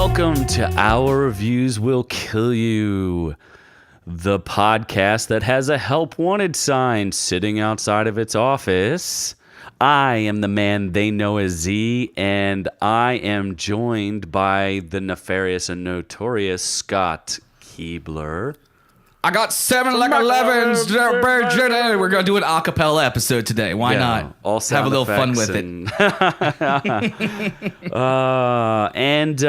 Welcome to Our Reviews Will Kill You, the podcast that has a help wanted sign sitting outside of its office. I am the man they know as Z, and I am joined by the nefarious and notorious Scott Keebler. I got 7 like 11s. We're going to do an a cappella episode today. Why not? All have a little fun with it. And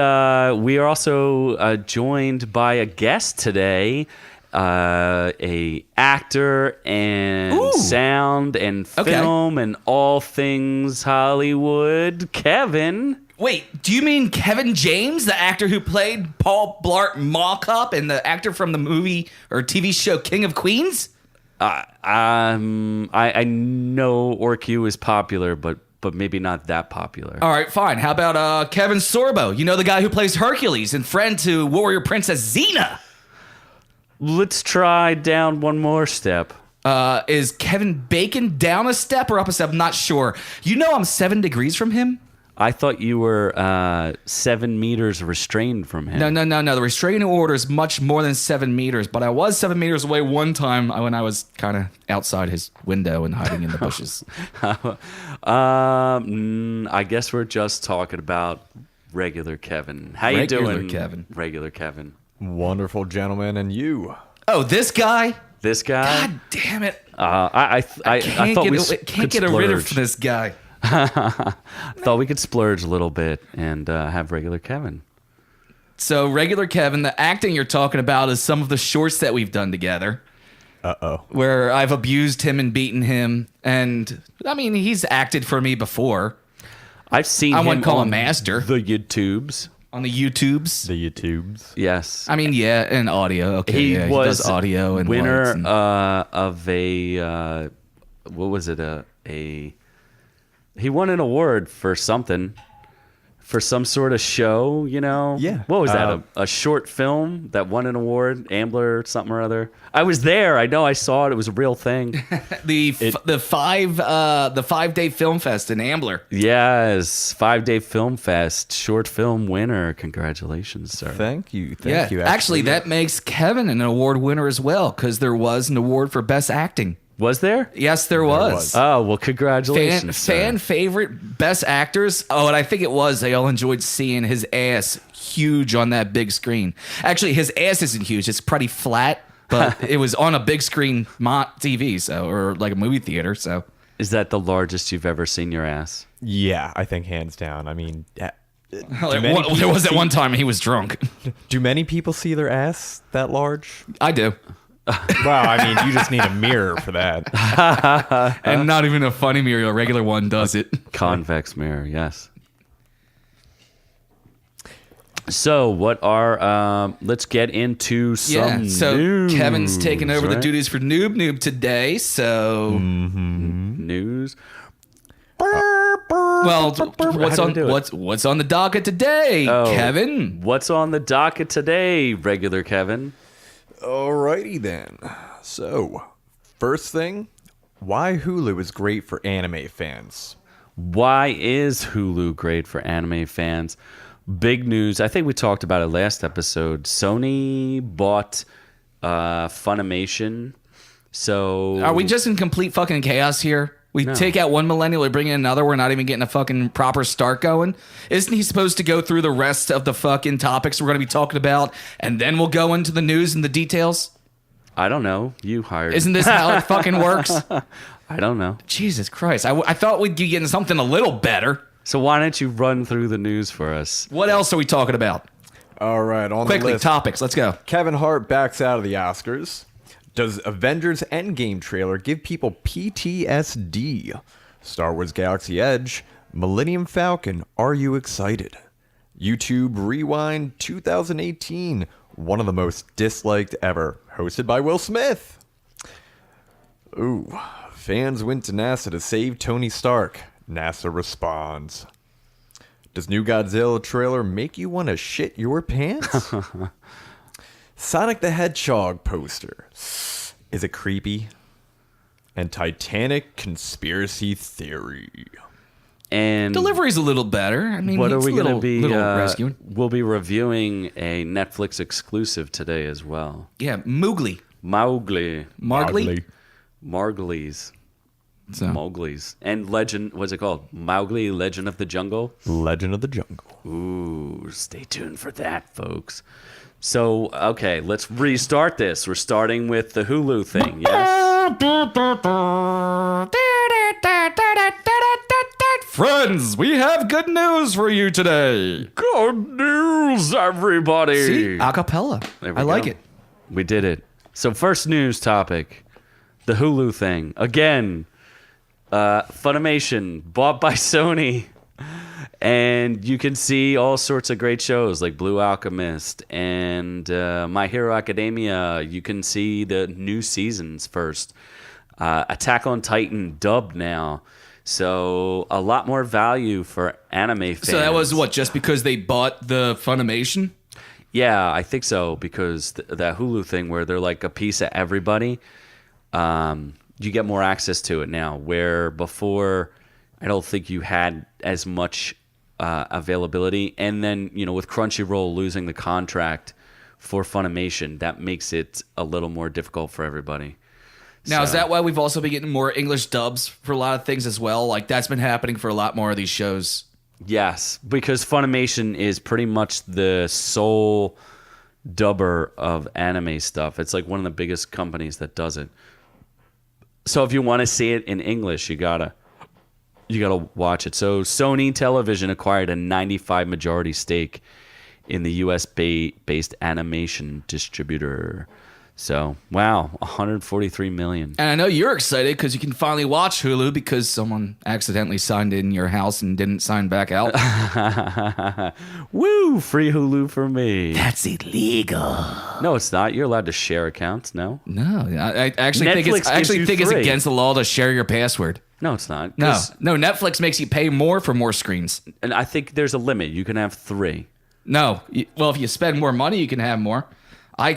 we are also joined by a guest today, a actor and sound and film and all things Hollywood, Kevin. Wait, do you mean Kevin James, the actor who played Paul Blart Mall Cop and the actor from the movie or TV show King of Queens? I know OrkU is popular, but maybe not that popular. All right, fine. How about Kevin Sorbo? You know, the guy who plays Hercules and friend to warrior princess Xena. Let's try down one more step. Is Kevin Bacon down a step or up a step? I'm not sure. You know I'm 7 degrees from him? I thought you were 7 meters restrained from him. No. The restraining order is much more than 7 meters, but I was 7 meters away one time when I was kind of outside his window and hiding in the bushes. I guess we're just talking about regular Kevin. How you doing, Kevin? Regular Kevin. Wonderful, gentleman, and you? Oh, this guy? This guy? God damn it! I thought we can't get rid of this guy. Thought we could splurge a little bit and have regular Kevin. So regular Kevin, the acting you're talking about is some of the shorts that we've done together. Where I've abused him and beaten him, and I mean he's acted for me before. I've seen I him wouldn't call on him master. The YouTubes. On the YouTubes. The YouTubes. Yes. I mean, yeah, and audio. Okay, he was he does audio and winner and... of a what was it? He won an award for something, for some sort of show, you know? Yeah. What was that? A short film that won an award, Ambler something or other. I was there. I know. I saw it. It was a real thing. the 5-day film fest in Ambler. Yes, 5-day film fest, short film winner. Congratulations, sir. Thank you. Actually, that makes Kevin an award winner as well, because there was an award for best acting. Was there? Yes, there was. Oh, well, congratulations. Fan favorite best actors. Oh, and I think it was. They all enjoyed seeing his ass huge on that big screen. Actually, his ass isn't huge. It's pretty flat, but it was on a big screen TV, so, or like a movie theater. So, is that the largest you've ever seen your ass? Yeah, I think hands down. I mean, there was that one time he was drunk. Do many people see their ass that large? I do. Wow, I mean, you just need a mirror for that. And not even a funny mirror, a regular one does it. Convex mirror, yes. So, what are, let's get into some news. So Kevin's taking over the duties for Noob-Noob today, so... News? Well, what's on the docket today, Kevin? What's on the docket today, regular Kevin? Alrighty then. So, first thing, why Hulu is great for anime fans. Why is Hulu great for anime fans? Big news. I think we talked about it last episode. Sony bought Funimation. So are we just in complete fucking chaos here? We take out one millennial, we bring in another. We're not even getting a fucking proper start going. Isn't he supposed to go through the rest of the fucking topics we're going to be talking about, and then we'll go into the news and the details? I don't know. You hired. Isn't this how it fucking works? I don't know. Jesus Christ. I thought we'd be getting something a little better. So why don't you run through the news for us? What else are we talking about? All right, on Quickly, the list. topics. Let's go. Kevin Hart backs out of the Oscars. Does Avengers Endgame trailer give people PTSD? Star Wars Galaxy Edge, Millennium Falcon, are you excited? YouTube Rewind 2018, one of the most disliked ever, hosted by Will Smith. Ooh, fans went to NASA to save Tony Stark. NASA responds. Does new Godzilla trailer make you want to shit your pants? Sonic the Hedgehog poster. Is it creepy? And Titanic conspiracy theory. And Delivery's a little better. I mean, what are it's we a going to be? little rescuing. We'll be reviewing a Netflix exclusive today as well. Yeah, Mowgli. Mowgli. Mowgli's. So. Mowgli's. And Legend, what's it called? Mowgli, Legend of the Jungle? Legend of the Jungle. Ooh, stay tuned for that, folks. So, okay, let's restart this. We're starting with the Hulu thing, yes? Friends, we have good news for you today. Good news, everybody. See, acapella. There we I like go. it. We did it. So first news topic, the Hulu thing. Again, Funimation bought by Sony. And you can see all sorts of great shows like Blue Alchemist and My Hero Academia. You can see the new seasons first. Attack on Titan dubbed now. So a lot more value for anime fans. So that was what, just because they bought the Funimation? Yeah, I think so, because that Hulu thing where they're like a piece of everybody, you get more access to it now, where before I don't think you had as much availability. And then, with Crunchyroll losing the contract for Funimation, that makes it a little more difficult for everybody. Now, is that why we've also been getting more English dubs for a lot of things as well? Like, that's been happening for a lot more of these shows. Yes, because Funimation is pretty much the sole dubber of anime stuff. It's like one of the biggest companies that does it. So if you want to see it in English, you gotta watch it. So Sony Television acquired a 95 majority stake in the US based animation distributor. So, wow, 143 million. And I know you're excited because you can finally watch Hulu because someone accidentally signed in your house and didn't sign back out. Woo, free Hulu for me. That's illegal. No, it's not. You're allowed to share accounts, no? No, I actually Netflix think it's free. against the law to share your password. No, it's not. No, Netflix makes you pay more for more screens. And I think there's a limit. You can have 3. No, well, if you spend more money, you can have more. I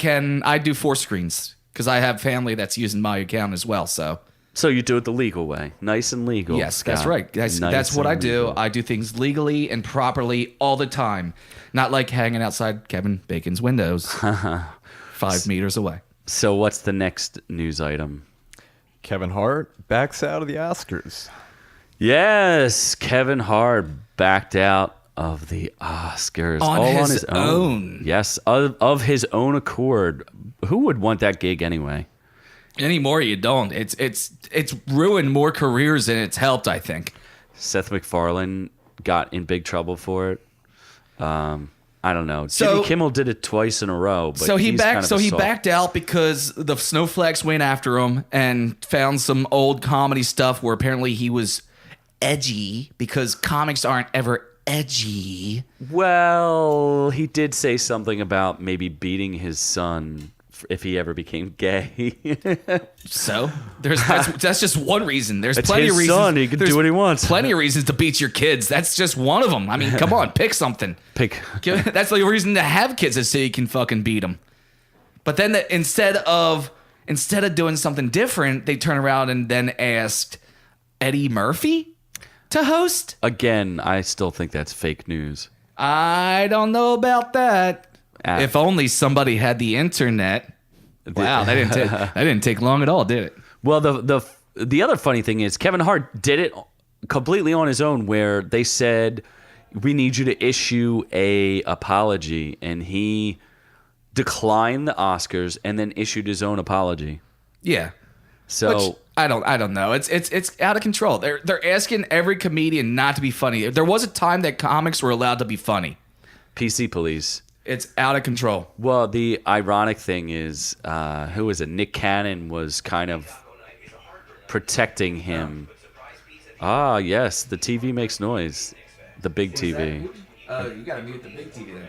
do 4 screens because I have family that's using my account as well. So you do it the legal way, nice and legal. yes, that's Scott. right. That's what I do. Legal. I do things legally and properly all the time, not like hanging outside Kevin Bacon's windows 5 meters away. So what's the next news item? Kevin Hart backs out of the Oscars. Yes, Kevin Hart backed out of the Oscars On all his on his own. Yes, of his own accord. Who would want that gig anyway? Anymore, you don't. It's ruined more careers than it's helped, I think. Seth MacFarlane got in big trouble for it. I don't know. So- Jimmy Kimmel did it twice in a row. But So he he's kind of a soft- backed out because the Snowflakes went after him and found some old comedy stuff where apparently he was edgy because comics aren't ever edgy. Well, he did say something about maybe beating his son if he ever became gay. So that's just one reason. There's It's plenty his of reasons. son. He can there's do what he wants. Plenty of reasons to beat your kids. That's just one of them. I mean, come on, pick something. That's the reason to have kids is so you can fucking beat them. But then instead of doing something different, they turn around and then asked Eddie Murphy to host. Again, I still think that's fake news. I don't know about that. If only somebody had the internet. Wow, that didn't take long at all, did it? Well, the other funny thing is Kevin Hart did it completely on his own, where they said we need you to issue a apology, and he declined the Oscars and then issued his own apology. Yeah. So Which, I don't know. It's out of control. They're asking every comedian not to be funny. There was a time that comics were allowed to be funny. PC police. It's out of control. Well, the ironic thing is, who was it? Nick Cannon was kind of protecting him. Ah, yes, the TV makes noise. The big TV. Oh, you gotta mute the big TV then.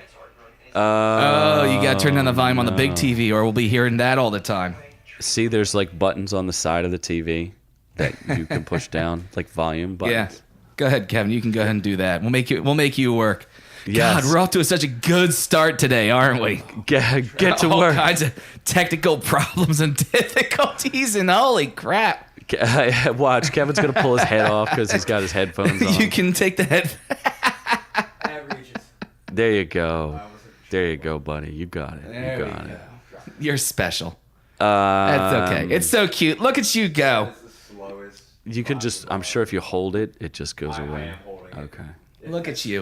You gotta turn down the volume on the big TV, or we'll be hearing that all the time. See, there's like buttons on the side of the TV that you can push down, like volume buttons. Yeah. Go ahead, Kevin. You can go ahead and do that. We'll make you work. Yes. God, we're off to such a good start today, aren't we? Get to All work. kinds of technical problems and difficulties, and holy crap. Watch, Kevin's gonna pull his head off because he's got his headphones on. You can take the head. There you go. There you go, buddy. You got it. You got it. You're special. That's okay. It's so cute. Look at you go. You can just. I'm sure if you hold it, it just goes away. Okay. Look at you.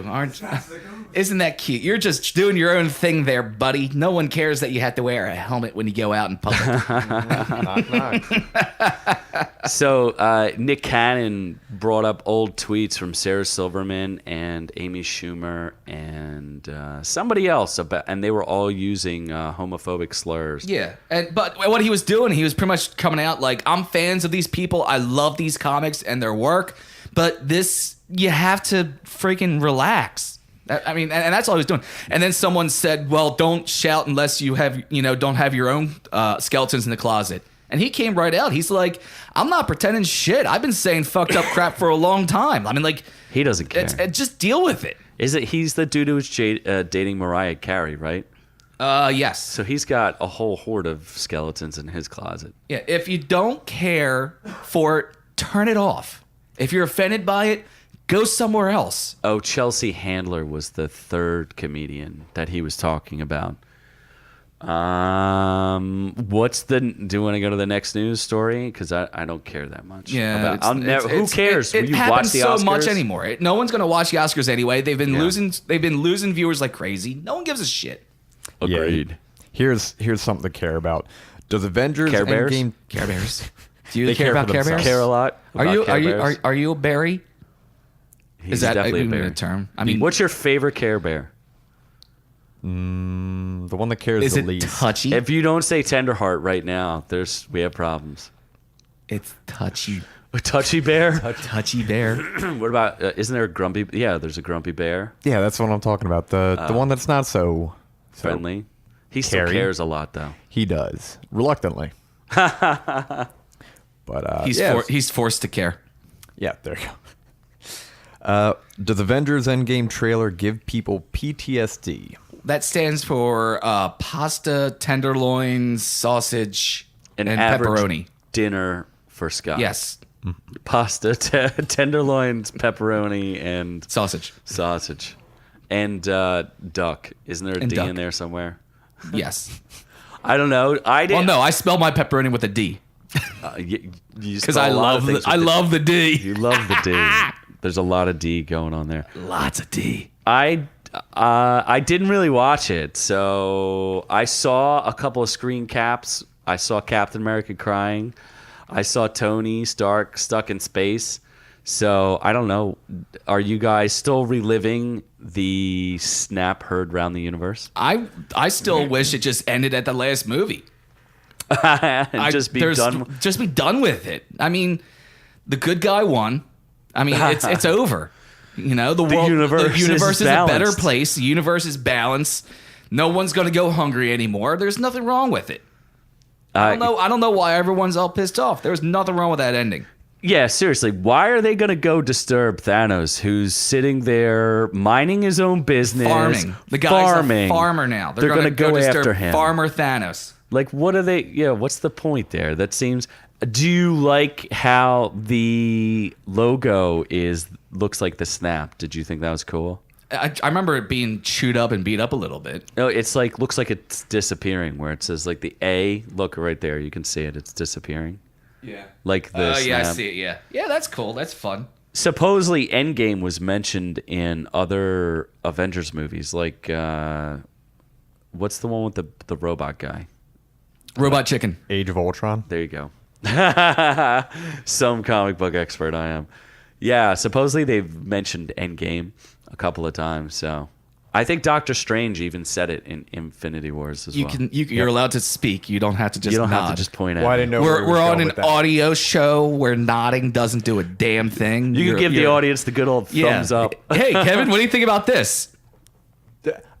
Isn't that cute? You're just doing your own thing there, buddy. No one cares that you have to wear a helmet when you go out in public. Knock, knock. So Nick Cannon brought up old tweets from Sarah Silverman and Amy Schumer and somebody else and they were all using homophobic slurs. Yeah, but what he was doing, he was pretty much coming out like, I'm fans of these people. I love these comics and their work, but this, you have to freaking relax. I mean, and that's all he was doing. And then someone said, well, don't shout unless you have, don't have your own skeletons in the closet. And he came right out. He's like, I'm not pretending shit. I've been saying fucked up crap for a long time. I mean, like, he doesn't care. Just deal with it. He's the dude who was dating Mariah Carey, right? Yes. So he's got a whole horde of skeletons in his closet. Yeah. If you don't care for it, turn it off. If you're offended by it, go somewhere else. Oh, Chelsea Handler was the third comedian that he was talking about. Do you want to go to the next news story? Because I don't care that much. Yeah, who cares? It you happens watch the Oscars so much anymore. No one's going to watch the Oscars anyway. They've been losing viewers like crazy. No one gives a shit. Agreed. Here's something to care about. Does Avengers Care Bears? Endgame... Care Bears. Do you They care care about for Care Bears? themselves. Care a lot. Are you a berry? He's Is that definitely even a bear. a term? I mean, What's your favorite Care Bear? The one that cares is the it least. touchy? If you don't say Tenderheart right now, we have problems. It's touchy. A touchy bear? A touchy bear. What about? Isn't there a grumpy? Yeah, there's a grumpy bear. Yeah, that's what I'm talking about. The one that's not so Friendly. He still caring. cares a lot, though. He does reluctantly. But He's forced to care. yeah, there you go. Does Avengers Endgame trailer give people PTSD? That stands for pasta, tenderloin, sausage, and average pepperoni. dinner for Scott. Yes, Pasta, tenderloins, pepperoni, and sausage. And duck. Isn't there a And D duck. in there somewhere? Yes. I don't know. I didn't. Well, no, I spell my pepperoni with a D because I love the D. You love the D. There's a lot of D going on there. Lots of D. I didn't really watch it, so I saw a couple of screen caps. I saw Captain America crying. I saw Tony Stark stuck in space. So I don't know. Are you guys still reliving the snap heard around the universe? I still wish it just ended at the last movie. And just be done. Just be done with it. I mean, the good guy won. I mean, it's over. You know, the universe is a better balanced. place. The universe is balanced. No one's going to go hungry anymore. There's nothing wrong with it. I don't know why everyone's all pissed off. There was nothing wrong with that ending. Yeah, seriously. Why are they going to go disturb Thanos, who's sitting there minding his own business? Farming. The guy's a farmer now. They're going to go disturb after him. Farmer Thanos. Like, what are they? Yeah, what's the point there? That seems. Do you like how the logo looks like the snap? Did you think that was cool? I remember it being chewed up and beat up a little bit. No, it's like looks like it's disappearing. Where it says like the A. Look right there, you can see it. It's disappearing. Yeah. Like the. Oh yeah, I snap. see it. Yeah. Yeah, that's cool. That's fun. Supposedly, Endgame was mentioned in other Avengers movies. Like, what's the one with the robot guy? Robot Chicken. Age of Ultron. There you go. Some comic book expert I am. Yeah, supposedly they've mentioned Endgame a couple of times. So I think Doctor Strange even said it in Infinity Wars as well. You're allowed to speak. You don't have to just You don't nod. have to just point at Well, I it. didn't know where he was We're on going an with that. audio show where nodding doesn't do a damn thing. You can give the audience the good old thumbs up. Hey, Kevin, what do you think about this?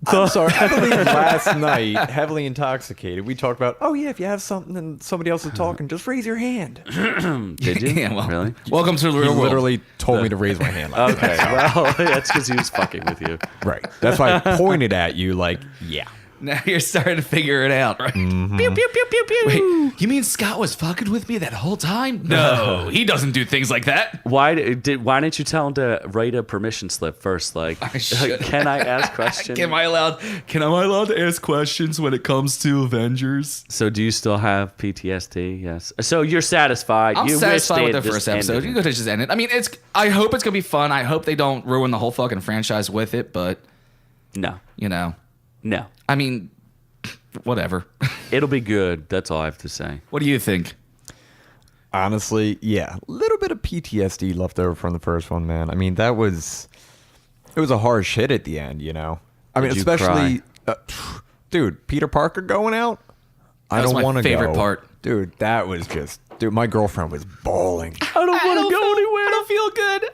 I'm sorry. I believe last night, heavily intoxicated, we talked about, oh yeah, if you have something and somebody else is talking, just raise your hand. Did you? Yeah, well, Really? Welcome to the He real world. literally told me to raise my hand. Last Okay, well, that's because he was fucking with you. night. Right. That's why I pointed at you like, yeah. Now you're starting to figure it out, right? Pew, pew, pew, pew, pew. Wait, you mean Scott was fucking with me that whole time? No, he doesn't do things like that. Why didn't you tell him to write a permission slip first? Like, I should. can I ask questions? Am I allowed to ask questions when it comes to Avengers? So do you still have PTSD? Yes. So you're satisfied. I'm you satisfied with wished the it first just episode. ended. You could have just ended. I mean, I hope it's gonna be fun. I hope they don't ruin the whole fucking franchise with it. But No. no. I mean, whatever. It'll be good. That's all I have to say. What do you think? Honestly, yeah, a little bit of PTSD left over from the first one, man. I mean, it was a harsh hit at the end, you know. I mean, Did you especially, dude, Peter Parker going out. I was don't my want to go. favorite part. Dude. That was just, dude. My girlfriend was bawling. I don't want to go anywhere. I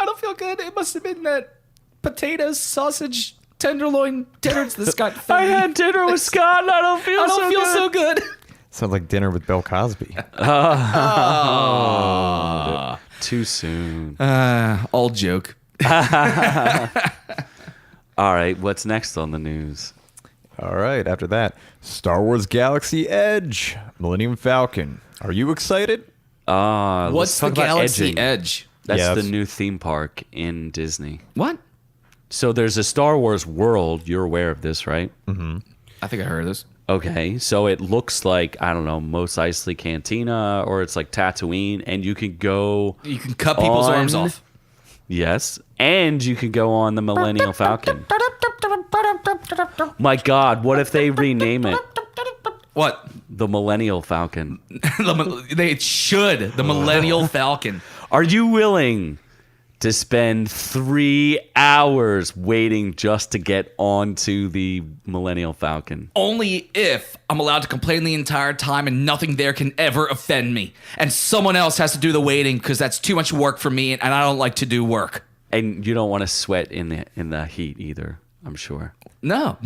don't feel good. It must have been that potatoes, sausage, tenderloin dinners that Scott fed I me. had dinner with Scott and I don't feel I don't feel good. so good. Sounds like dinner with Bill Cosby. Too soon. Old joke. All right. What's next on the news? All right, after that, Star Wars Galaxy Edge, Millennium Falcon. Are you excited? Let's What's the talk about Galaxy edging. Edge? That's Yeah, the that's- new theme park in Disney. What? So there's a Star Wars world. You're aware of this, right? I think I heard of this. Okay, so it looks like, I don't know, Mos Eisley Cantina, or it's like Tatooine, and you can go. You can cut people's on- arms off. Yes, and you can go on the Millennial Falcon. My God, what if they rename it What? the Millennial Falcon? They should. The Millennial Falcon. Are you willing to spend 3 hours waiting just to get onto the Millennial Falcon? Only if I'm allowed to complain the entire time and nothing there can ever offend me. And someone else has to do the waiting because that's too much work for me and I don't like to do work. And you don't want to sweat in the heat either, I'm sure. No.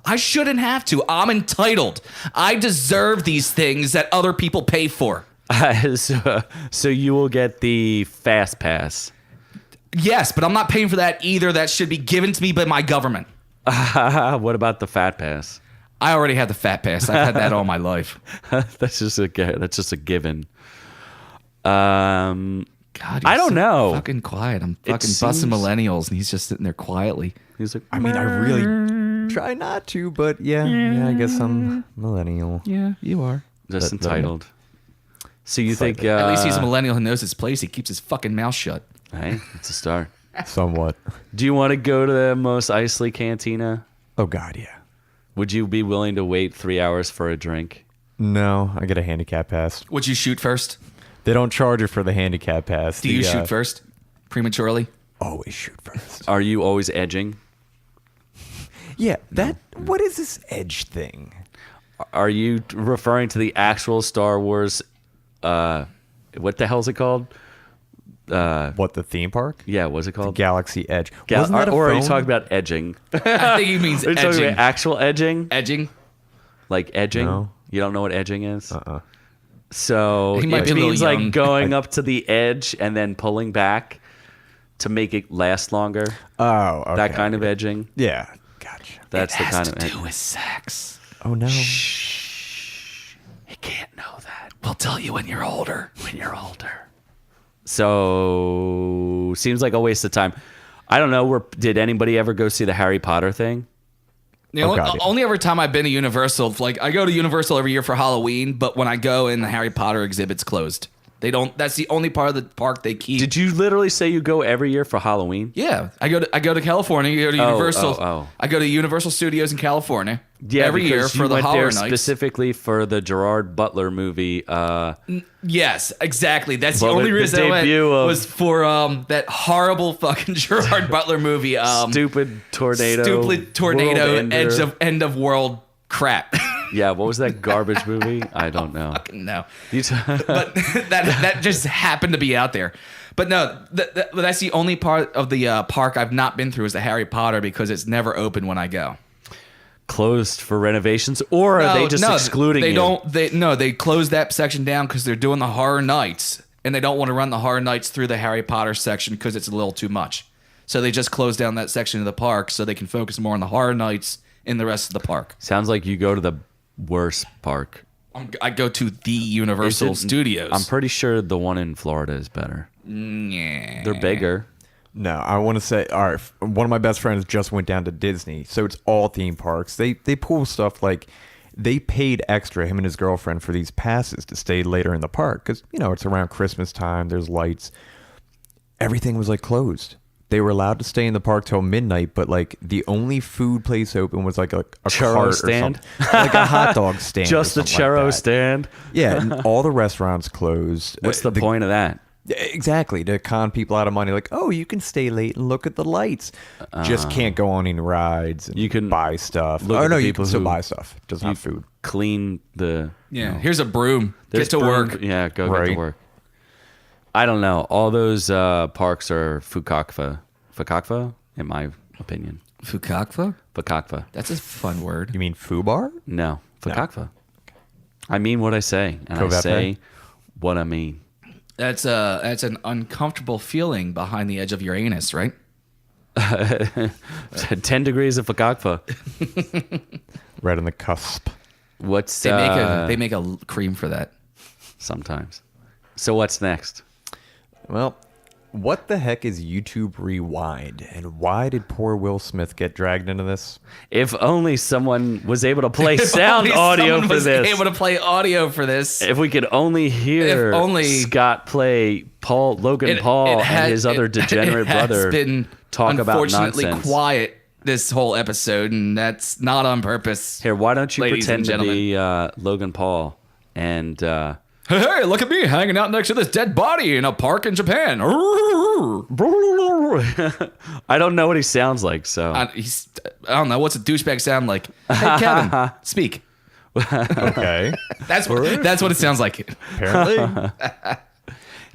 I shouldn't have to. I'm entitled. I deserve these things that other people pay for. So you will get the Fast Pass. Yes, but I'm not paying for that either. That should be given to me by my government. What about the Fat Pass? I already had the fat pass. I've had that all my life. That's just a given. God, I don't so know. Fucking quiet. I'm It fucking busting seems- millennials, and he's just sitting there quietly. He's like, I mean, I really try not to, but yeah, I guess I'm millennial. Yeah, you are. just But- entitled. So you think? At least he's a millennial who knows his place. He keeps his fucking mouth shut. Hey, it's a start. Somewhat. Do you want to go to the Mos Eisley Cantina? Oh God, yeah. Would you be willing to wait 3 hours for a drink? No, I get a handicap pass. Would you shoot first? They don't charge you for the handicap pass. Do you shoot first? Prematurely? Always shoot first. Are you always edging? Yeah, that. What is this edge thing? Are you referring to the actual Star Wars? What the hell's it called? What, the theme park? Yeah, what's it called? Galaxy Edge. Wasn't that a or are you phone? talking about edging? I think he means Are you talking edging. about actual edging? Edging? Like edging? No. You don't know what edging is? Uh-uh. So He might it be a little means young. like going up to the edge and then pulling back to make it last longer. Oh, okay. That kind of edging. Yeah, gotcha. That's the kind of to do edging. with sex. Oh no. You can't know that We'll tell you when you're older. when you're older. So seems like a waste of time. I don't know. Did anybody ever go see the Harry Potter thing? The only, God, yeah. only every time I've been to Universal, like I go to Universal every year for Halloween, but when I go in, the Harry Potter exhibit's closed. They don't. That's the only part of the park they keep. Did you literally say you go every year for Halloween? Yeah, I go to California. I go to Universal. oh. I go to Universal Studios in California. Yeah, every year because for you the went Horror there Nights. specifically for the Gerard Butler movie. Yes, exactly. That's the Well, only the reason I went debut of- was for that horrible fucking Gerard Butler movie. Stupid tornado. Stupid tornado. world ender. End of world crap. Yeah, what was that garbage movie? I don't know. No. You t- But that just happened to be out there. But no, that's the only part of the park I've not been through is the Harry Potter because it's never open when I go. Closed for renovations, or are they just excluding they you? don't. They closed that section down because they're doing the Horror Nights, and they don't want to run the Horror Nights through the Harry Potter section because it's a little too much. So they just closed down that section of the park so they can focus more on the Horror Nights in the rest of the park. Sounds like you go to the worst park. I go to the Universal Studios. I'm pretty sure the one in Florida is better. Yeah. They're bigger. No, I want to say, all right, one of my best friends just went down to Disney, so it's all theme parks. They pull stuff like they paid extra, him and his girlfriend, for these passes to stay later in the park because, it's around Christmas time, there's lights. Everything was like closed. They were allowed to stay in the park till midnight, but like the only food place open was like a Churro cart stand? or something. Like a hot dog stand. Just the or something like churro that. stand. Yeah, and all the restaurants closed. What's the point of that? Exactly, to con people out of money. Like, oh, you can stay late and look at the lights. Just can't go on any rides. And You can buy stuff. look Oh at no, the you people can still who- buy stuff. Doesn't have food. Clean the. Yeah. Here's a broom. There's Get to broom- work. Yeah, go get Right. to work. I don't know. All those parks are Fukakfa, in my opinion. Fukakfa? Fukakfa. That's a fun word. You mean Fubar? No, Fukakfa. I mean what I say, and I Kovape? say what I mean. That's an uncomfortable feeling behind the edge of your anus, right? 10 degrees of Fukakfa. Right on the cusp. What's They make a cream for that. sometimes. So what's next? Well, what the heck is YouTube Rewind, and why did poor Will Smith get dragged into this? If only someone was able to play sound audio Someone for was this. able to play audio for this. If we could only hear If only- Scott play Logan Paul and his other degenerate brother has been talk about unfortunately nonsense. quiet this whole episode, and that's not on purpose. Here, why don't you Ladies and pretend to be Logan Paul and Hey, look at me hanging out next to this dead body in a park in Japan. I don't know what he sounds like, so I don't know. What's a douchebag sound like? Hey, Kevin, speak. Okay, That's what it sounds like. apparently.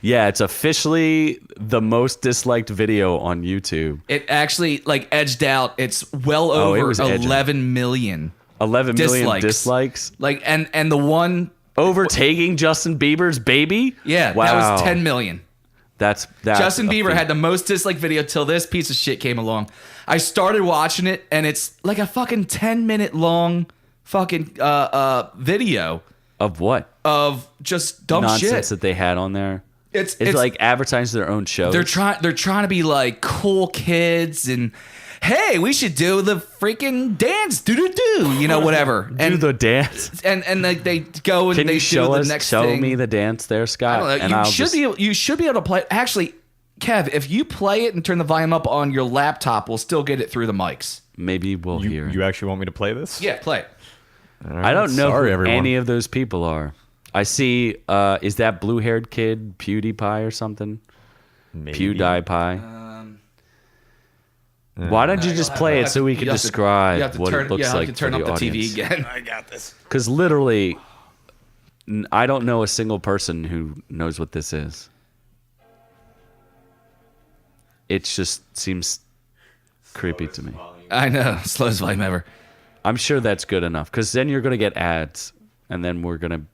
yeah, it's officially the most disliked video on YouTube. It actually edged out. It's well it over was edging. 11 million. 11 million Dislikes. dislikes, And the one, overtaking Justin Bieber's Baby. yeah, wow, that was 10 million. That's Justin a Bieber feat. had the most disliked video till this piece of shit came along. I started watching it, and it's like a fucking 10-minute long fucking video of what of just dumb nonsense shit. that they had on there. It's like advertising their own shows. they're trying to be like cool kids and hey, we should do the freaking dance, whatever. do the dance. and they go and Can they you show do the us? next Show thing. me the dance there, Scott. I don't know. And I'll You should be able to play. Actually, Kev, if you play it and turn the volume up on your laptop, we'll still get it through the mics. maybe we'll hear. You actually want me to play this? Yeah, play it. All right, I don't know Sorry, who everyone. any of those people are. I see. Is that blue-haired kid PewDiePie or something? Maybe. PewDiePie. Why don't you just play it so we can describe what it looks like You have to turn for up the audience? TV again. I got this. Because literally, I don't know a single person who knows what this is. It just seems creepy to me. I know, slowest volume ever. I'm sure that's good enough because then you're going to get ads, and then they're going to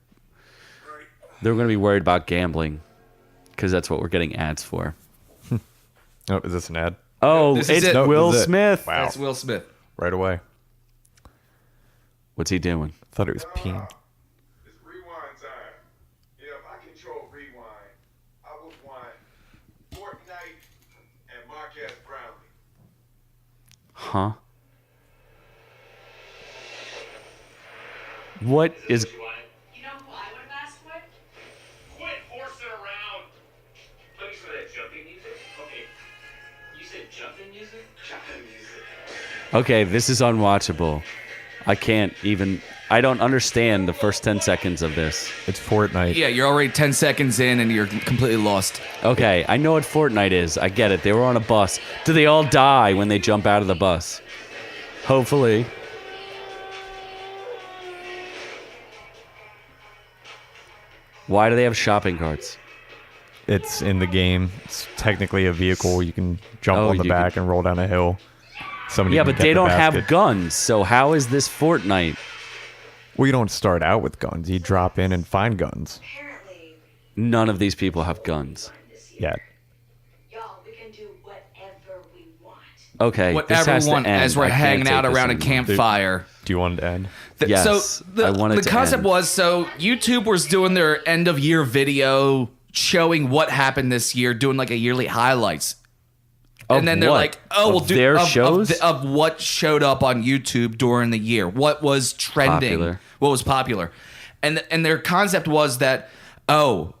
be worried about gambling because that's what we're getting ads for. Oh, is this an ad? Oh, This is it's it. Nope, Will this is it. Smith. Wow. That's Will Smith. Right away. What's he doing? Thought it was peeing. It's rewind time. If I control rewind, I would want Fortnite and Marquez Brownlee. Huh? What is... You know who I would have asked for? Quit horsing around. Let me for that jumping music. Okay. You said jumping music? Jumping music. Okay, this is unwatchable. I can't even... I don't understand the first 10 seconds of this. It's Fortnite. Yeah, you're already 10 seconds in and you're completely lost. Okay, I know what Fortnite is. I get it. They were on a bus. Do they all die when they jump out of the bus? Hopefully. Why do they have shopping carts? It's in the game. It's technically a vehicle. You can jump Oh, on the you back and roll down a hill. Somebody Yeah, can but get they the don't have basket. guns, so how is this Fortnite? Well, you don't start out with guns. You drop in and find guns. Apparently, None of these people have guns. this year. Yeah. Y'all, we can do whatever we want. Okay, this Whatever has we to want end. as we're I can't hanging take out this around a anymore. campfire. Do you want it to end? Yes, So I want it the to concept end. was, so YouTube was doing their end of year video showing what happened this year, doing like a yearly highlights. Of And then they're what? like, "Oh, Of we'll do their shows of what showed up on YouTube during the year, what was trending, Popular. what was popular," and their concept was that, oh,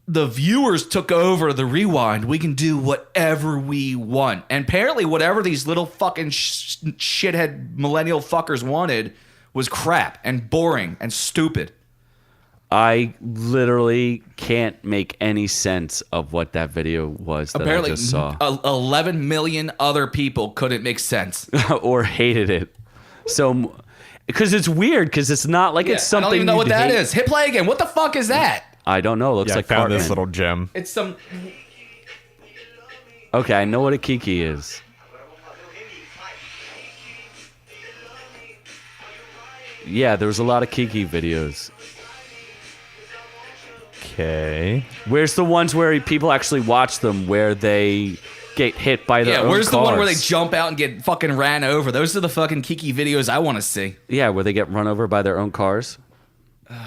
the viewers took over the rewind. We can do whatever we want, and apparently, whatever these little fucking shithead millennial fuckers wanted was crap and boring and stupid. I literally can't make any sense of what that video was that Apparently, I just saw 11 million other people couldn't make sense. or hated it. So, because it's weird, because it's not like it's I something don't even know what you'd that hate. is. Hit play again. What the fuck is that? I don't know. It looks Yeah, like I found this Cartman. little gem. It's some. Okay, I know what a Kiki is. Yeah, there was a lot of Kiki videos. Okay. Where's the ones where people actually watch them, where they get hit by their own Where's the one where they cars? jump out and get fucking ran over? Those are the fucking Kiki videos I want to see. Yeah, where they get run over by their own cars.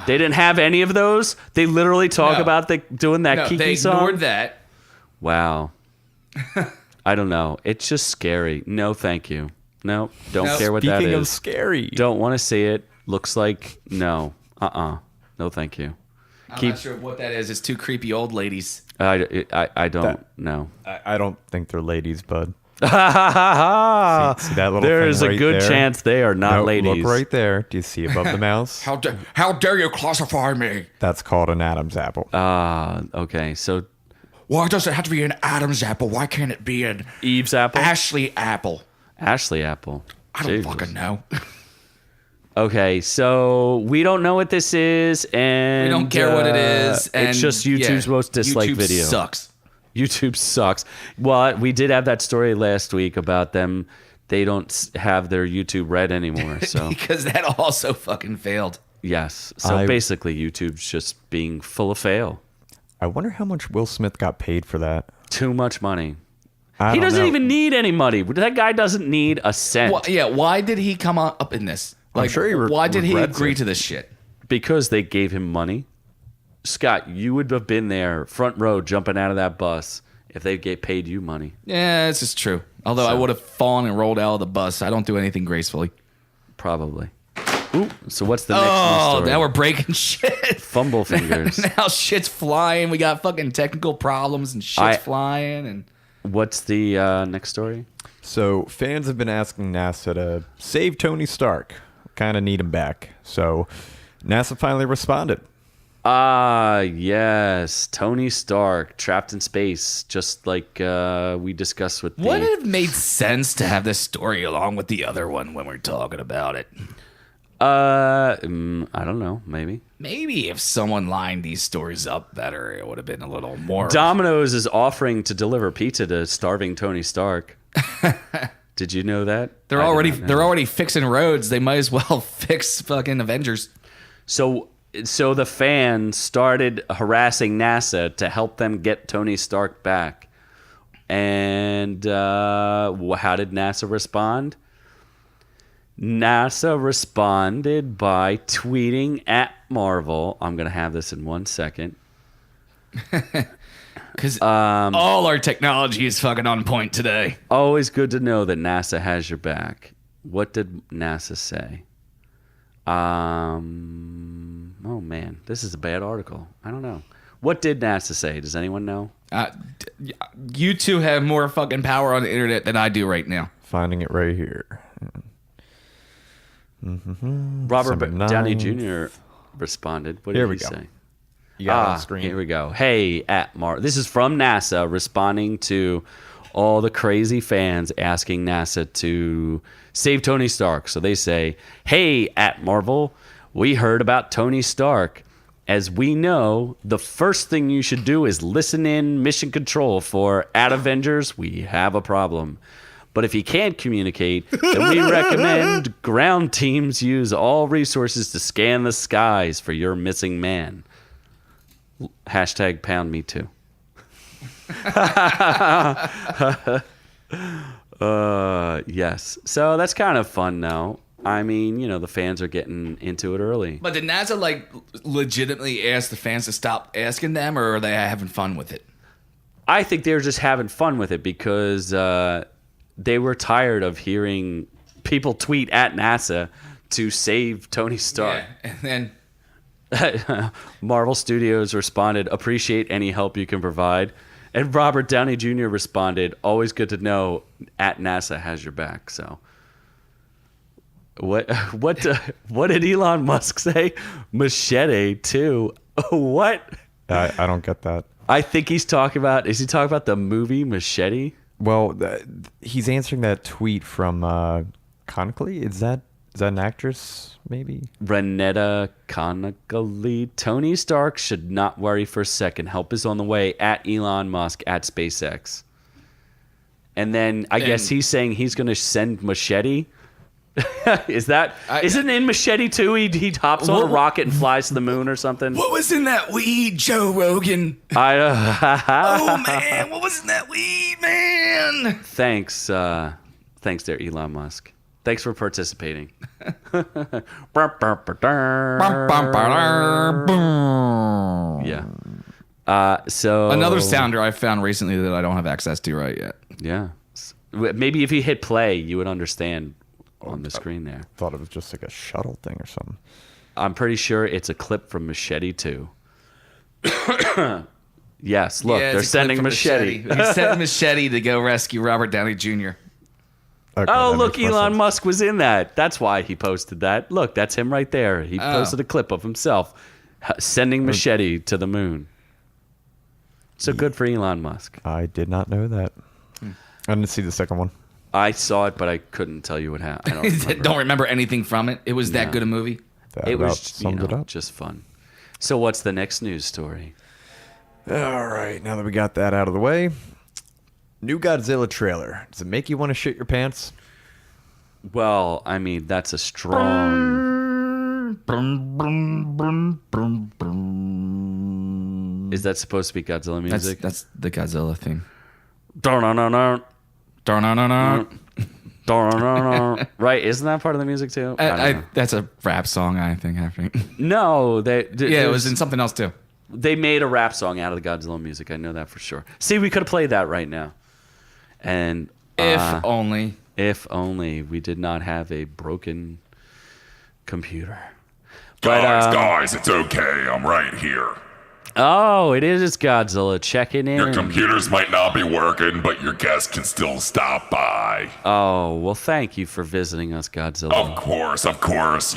They didn't have any of those. They literally talk No. about doing that No, Kiki they song. ignored that. Wow. I don't know. It's just scary. No, thank you. No, don't No. care what that Speaking of is. scary. Don't want to see it. Looks like no. No, thank you. I'm not sure what that is. It's two creepy old ladies. I don't That- know. I don't think they're ladies, bud. See that little There thing is a right good there? chance they are not No, ladies. look right there. Do you see above the mouse? How dare you classify me? That's called an Adam's apple. Okay, so Why does it have to be an Adam's apple? Why can't it be an Eve's apple, Ashley apple? Ashley apple. I don't Jesus. fucking know. Okay, so we don't know what this is, and We don't care what it is. And it's just YouTube's yeah, most disliked YouTube video. sucks. YouTube sucks. Well, we did have that story last week about them. They don't have their YouTube Red anymore. So Because that also fucking failed. yes. So I- basically, YouTube's just being full of fail. I wonder how much Will Smith got paid for that. Too much money. I He don't doesn't know. even need any money. That guy doesn't need a cent Why did he come up in this? I'm sure he why did he regrets agree it. to this shit? because they gave him money. Scott, you would have been there, front row, jumping out of that bus if they paid you money. Yeah, this is true. Although I would have fallen and rolled out of the bus. I don't do anything gracefully. Probably. Ooh, so what's the next news Oh, story? now we're breaking shit. Fumble fingers. Now shit's flying. We got fucking technical problems and shit's flying. And What's the next story? So fans have been asking NASA to save Tony Stark. Kind of need him back. So NASA finally responded. Yes. Tony Stark, trapped in space, just like we discussed with would the... it have made sense to have this story along with the other one when we're talking about it? I don't know, maybe. Maybe if someone lined these stories up better, it would have been a little more. Domino's is offering to deliver pizza to starving Tony Stark. Did you know that? They're I did already not know. they're already fixing roads. They might as well fix fucking Avengers. So the fans started harassing NASA to help them get Tony Stark back. And how did NASA respond? NASA responded by tweeting at Marvel. I'm going to have this in 1 second. Because all our technology is fucking on point today. Always good to know that NASA has your back. What did NASA say? Oh man, this is a bad article. I don't know. What did NASA say? Does anyone know? You two have more fucking power on the internet than I do right now. Finding it right here. Robert December Downey 9th. Jr. responded. What did Here he we go. say? You got it on the screen. Here we go. Hey, this is from NASA responding to all the crazy fans asking NASA to save Tony Stark. So they say, hey, at Marvel, we heard about Tony Stark. As we know, the first thing you should do is listen in Mission Control for at Avengers, we have a problem. But if you can't communicate, then we recommend ground teams use all resources to scan the skies for your missing man. Hashtag pound me too. Yes. So that's kind of fun now. I mean, the fans are getting into it early. But did NASA legitimately ask the fans to stop asking them, or are they having fun with it? I think they were just having fun with it because they were tired of hearing people tweet at NASA to save Tony Stark. Yeah, and then Marvel Studios responded, appreciate any help you can provide. And Robert Downey Jr. responded, always good to know at NASA has your back. So what did Elon Musk say? Machete too. What? I don't get that. I think is he talking about the movie Machete? Well, he's answering that tweet from Conkley. Is that an actress, maybe? Renetta Connolly. Tony Stark should not worry for a second. Help is on the way at Elon Musk at SpaceX. And then I guess he's saying he's going to send Machete. Isn't in Machete 2 he hops on a rocket and flies to the moon or something? what was in that weed, Joe Rogan? Oh man, what was in that weed, man? Thanks there, Elon Musk. Thanks for participating. Yeah. So Another sounder I found recently that I don't have access to right yet. Yeah. Maybe if you hit play, you would understand on the screen there. Thought it was just like a shuttle thing or something. I'm pretty sure it's a clip from Machete 2. Yes, look, Yeah, they're it's a clip sending from Machete. He sent Machete to go rescue Robert Downey Jr. Okay, Oh, that look, makes more Elon sense. Musk was in that. That's why he posted that. Look, that's him right there. He posted a clip of himself sending Machete to the moon. So good for Elon Musk. I did not know that. I didn't see the second one. I saw it, but I couldn't tell you what happened. I don't remember. Don't remember anything from it. It was that No. good a movie. That It about was summed it up. just fun. So what's the next news story? All right, now that we got that out of the way, new Godzilla trailer. Does it make you want to shit your pants? Well, I mean, that's a strong... Is that supposed to be Godzilla music? That's the Godzilla thing. Dun-dun-dun-dun. Darn. Dun-dun-dun-dun. Right? Isn't that part of the music too? I don't know. That's a rap song, I think. No, Yeah, it was in something else too. They made a rap song out of the Godzilla music. I know that for sure. See, we could have played that right now. And If only. if only we did not have a broken computer. Guys, it's okay. I'm right here. Oh, it is Godzilla checking in. Your computers might not be working, but your guest can still stop by. Oh, well, thank you for visiting us, Godzilla. Of course.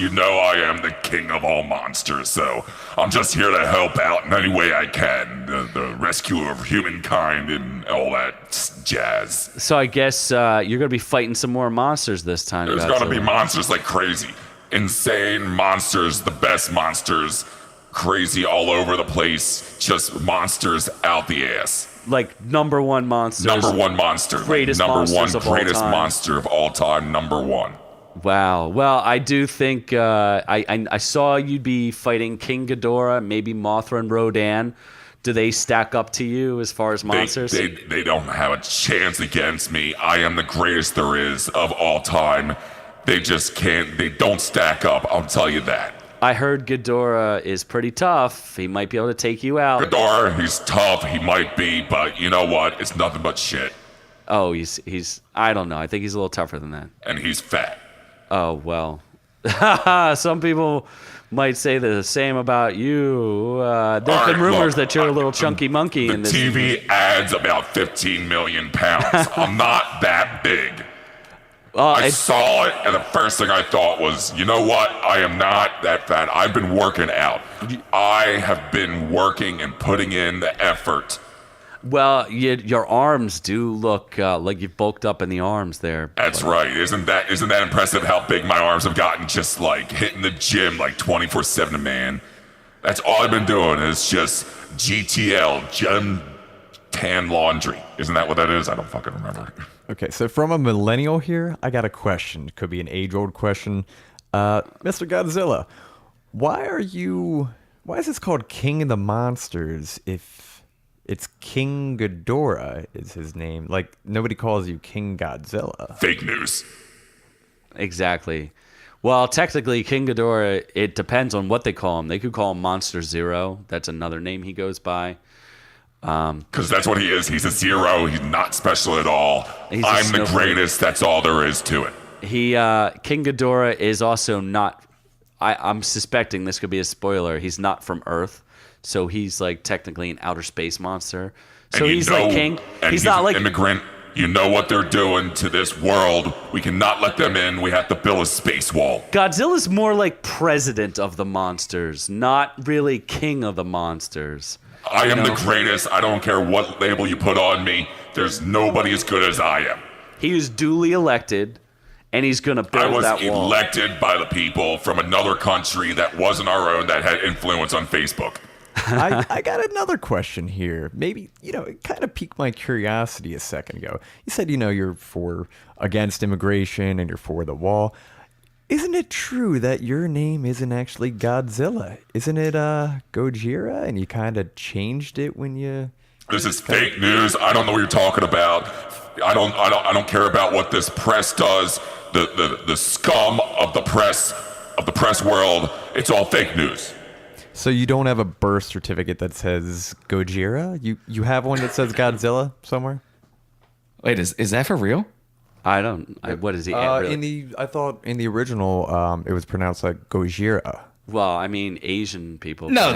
You know I am the king of all monsters, so I'm just here to help out in any way I can. The rescue of humankind and all that jazz. So I guess you're going to be fighting some more monsters this time, There's Godzilla. gonna be monsters like crazy. Insane monsters, the best monsters. Crazy all over the place. Just monsters out the ass. Like number one monsters. Number one monster. Greatest monsters of all greatest time. monster of all time. Number one. Wow. Well, I do think I saw you'd be fighting King Ghidorah, maybe Mothra and Rodan. Do they stack up to you as far as monsters? They don't have a chance against me. I am the greatest there is of all time. They just can't. They don't stack up. I'll tell you that. I heard Ghidorah is pretty tough. He might be able to take you out. Ghidorah, he's tough. He might be, but you know what? It's nothing but shit. Oh, he's I don't know. I think he's a little tougher than that. And he's fat. Oh, well. Some people might say the same about you. There's All been right, rumors look, that you're a little chunky monkey The in this. TV adds about 15 million pounds. I'm not that big. I saw it, and the first thing I thought was, you know what? I am not that fat. I've been working out. I have been working and putting in the effort. Well, your arms do look like you've bulked up in the arms there. That's right. Isn't that impressive how big my arms have gotten? Just like hitting the gym like 24/7, man. That's all I've been doing is just GTL, gym tan laundry. Isn't that what that is? I don't fucking remember. Okay, so from a millennial here, I got a question. Could be an age-old question. Mr. Godzilla, why is this called King of the Monsters if It's King Ghidorah is his name. Like, nobody calls you King Godzilla. Fake news. Exactly. Well, technically, King Ghidorah, it depends on what they call him. They could call him Monster Zero. That's another name he goes by. Because that's what he is. He's a zero. He's not special at all. He's a I'm the snowflake. greatest. That's all there is to it. King Ghidorah is also not. I'm suspecting this could be a spoiler. He's not from Earth, so he's like technically an outer space monster. So And he's like king. And He's not an like immigrant. You know what they're doing to this world. We cannot let them in. We have to build a space wall. Godzilla's more like president of the monsters, not really king of the monsters. I am the greatest. I don't care what label you put on me. There's nobody as good as I am. He was duly elected, and he's gonna I build was that wall. elected by the people from another country that wasn't our own that had influence on Facebook. I got another question here. Maybe, it kind of piqued my curiosity a second ago. You said, you're against immigration and you're for the wall. Isn't it true that your name isn't actually Godzilla? Isn't it Gojira? And you kind of changed it when you... This is fake news. I don't know what you're talking about. I don't care about what this press does. The scum of the press world. It's all fake news. So you don't have a birth certificate that says Gojira? You have one that says Godzilla somewhere? Wait, is that for real? What is he? Really? I thought in the original it was pronounced like Gojira. Well, I mean, Asian people. No,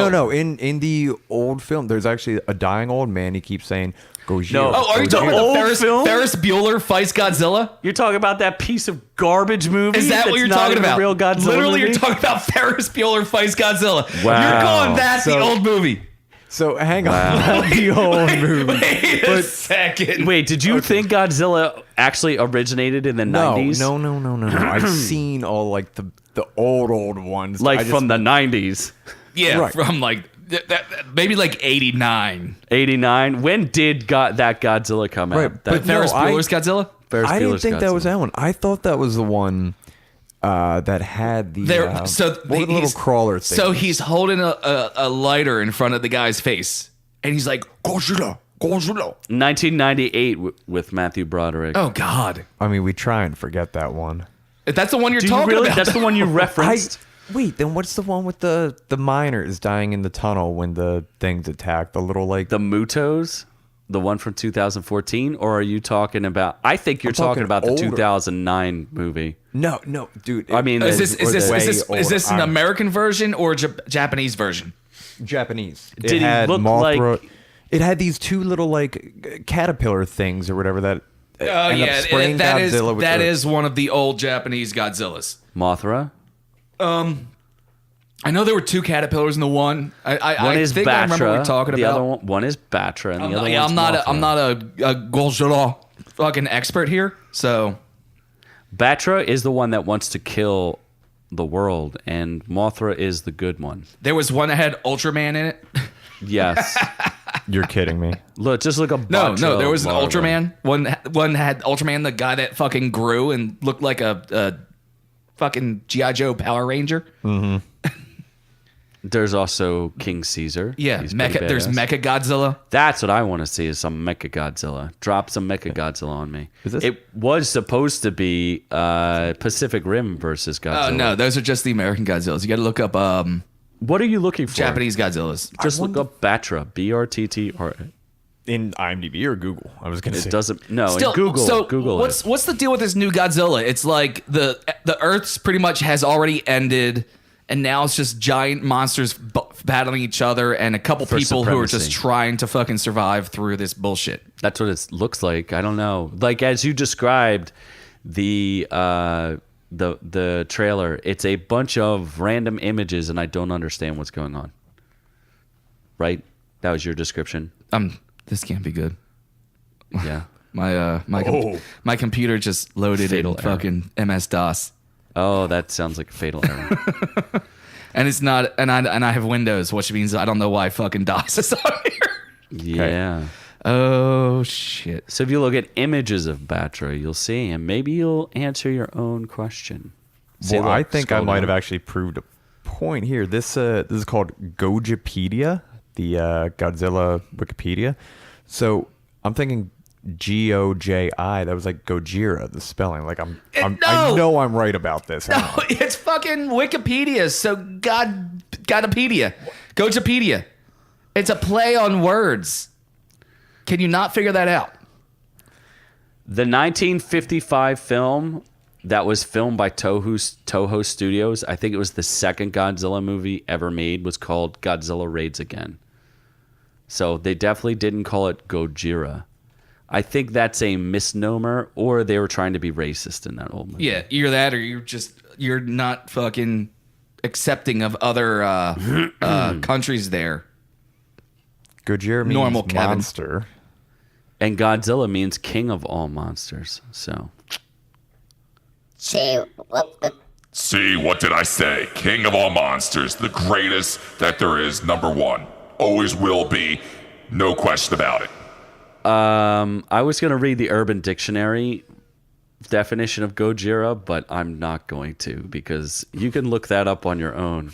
No. In the old film, there's actually a dying old man. He keeps saying Gojira. No. Oh, are you talking old about film? Ferris Bueller fights Godzilla? You're talking about that piece of garbage movie? Is that that's what you're not talking even a about? Real Godzilla Literally, movie? you're talking about Ferris Bueller fights Godzilla. Wow. You're calling that the So- old movie. So hang on, not the old movie. Wait a second. Wait, did you think Godzilla actually originated in the 90s? No. I've seen all like the old ones. Like I just- from the 90s. Yeah, Right. from like maybe like 89. 89. When did that Godzilla come out? Right, That but Ferris No, Bueller's Godzilla? Ferris I didn't Bueller's think that was Godzilla. that one. I thought that was the one that had the what were the little crawler things. So he's holding a lighter in front of the guy's face, and he's like, Godzilla. 1998 with Matthew Broderick. Oh God, I mean, we try and forget that one. if that's the one you're Do you talking really? about. That's the one you referenced? Wait, then what's the one with the miners dying in the tunnel when the things attack? The little like The Mutos? The one from 2014? Or are you talking about... I think you're I'm talking talking about the older. 2009 movie. no, dude. I mean, Is this way is this an older. American version or a Japanese version? Japanese? Did he look Mothra. like- It had these two little like caterpillar things or whatever that. Oh end up yeah, spraying Godzilla with that the- is one of the old Japanese Godzillas. Mothra? I know there were two caterpillars in the one. One I is think I remember what Batra. we're talking The about. other one is Batra, and the other Yeah, one's I'm not Mothra. a Godzilla fucking expert here. So Batra is the one that wants to kill the world, and Mothra is the good one. there was one that had Ultraman in it. Yes. You're kidding me. Just look up No, Batra there was an larva. Ultraman. One had Ultraman, the guy that fucking grew and looked like a fucking G.I. Joe Power Ranger. There's also King Caesar. Yeah, He's pretty there's badass. Mecha Godzilla. That's what I want to see is some Mecha Godzilla. Drop some Mecha Godzilla on me. Is this- It was supposed to be Pacific Rim versus Godzilla. Oh no, those are just the American Godzillas. You got to look up What are you looking for? Japanese Godzillas. Just look up Batra. BRTT. In IMDb or Google? I was gonna say. It doesn't. No, Still, in Google. so Google what's it. what's the deal with this new Godzilla? It's like the Earth's pretty much has already ended, and now it's just giant monsters battling each other, and a couple For people who are just supremacy. trying to fucking survive through this bullshit. That's what it looks like. I don't know. Like as you described, the trailer. It's a bunch of random images, and I don't understand what's going on. Right? That was your description. This can't be good. Yeah. My computer just loaded Fatal in error. fucking MS DOS, Oh, that sounds like a fatal error. and it's not. And I have Windows, which means I don't know why fucking DOS is on here. Yeah. Oh shit. So if you look at images of Batra, you'll see, and maybe you'll answer your own question. See, Well, look, I think I scroll might down. have actually proved a point here. This is called Gojipedia. the Godzilla Wikipedia. So I'm thinking Goji. That was like Gojira, the spelling. Like I know I'm right about this. No, it's fucking Wikipedia. So Godopedia. Gojapedia. It's a play on words. Can you not figure that out? The 1955 film that was filmed by Toho Studios, I think it was the second Godzilla movie ever made, was called Godzilla Raids Again. So they definitely didn't call it Gojira. I think that's a misnomer, or they were trying to be racist in that old movie. Yeah, either that or you're not fucking accepting of other countries there. Gojira means Normal Kevin. monster. And Godzilla means king of all monsters. So See, what did I say? King of all monsters, the greatest that there is, #1. Always will be, no question about it. I was going to read the Urban Dictionary definition of Gojira, but I'm not going to because you can look that up on your own.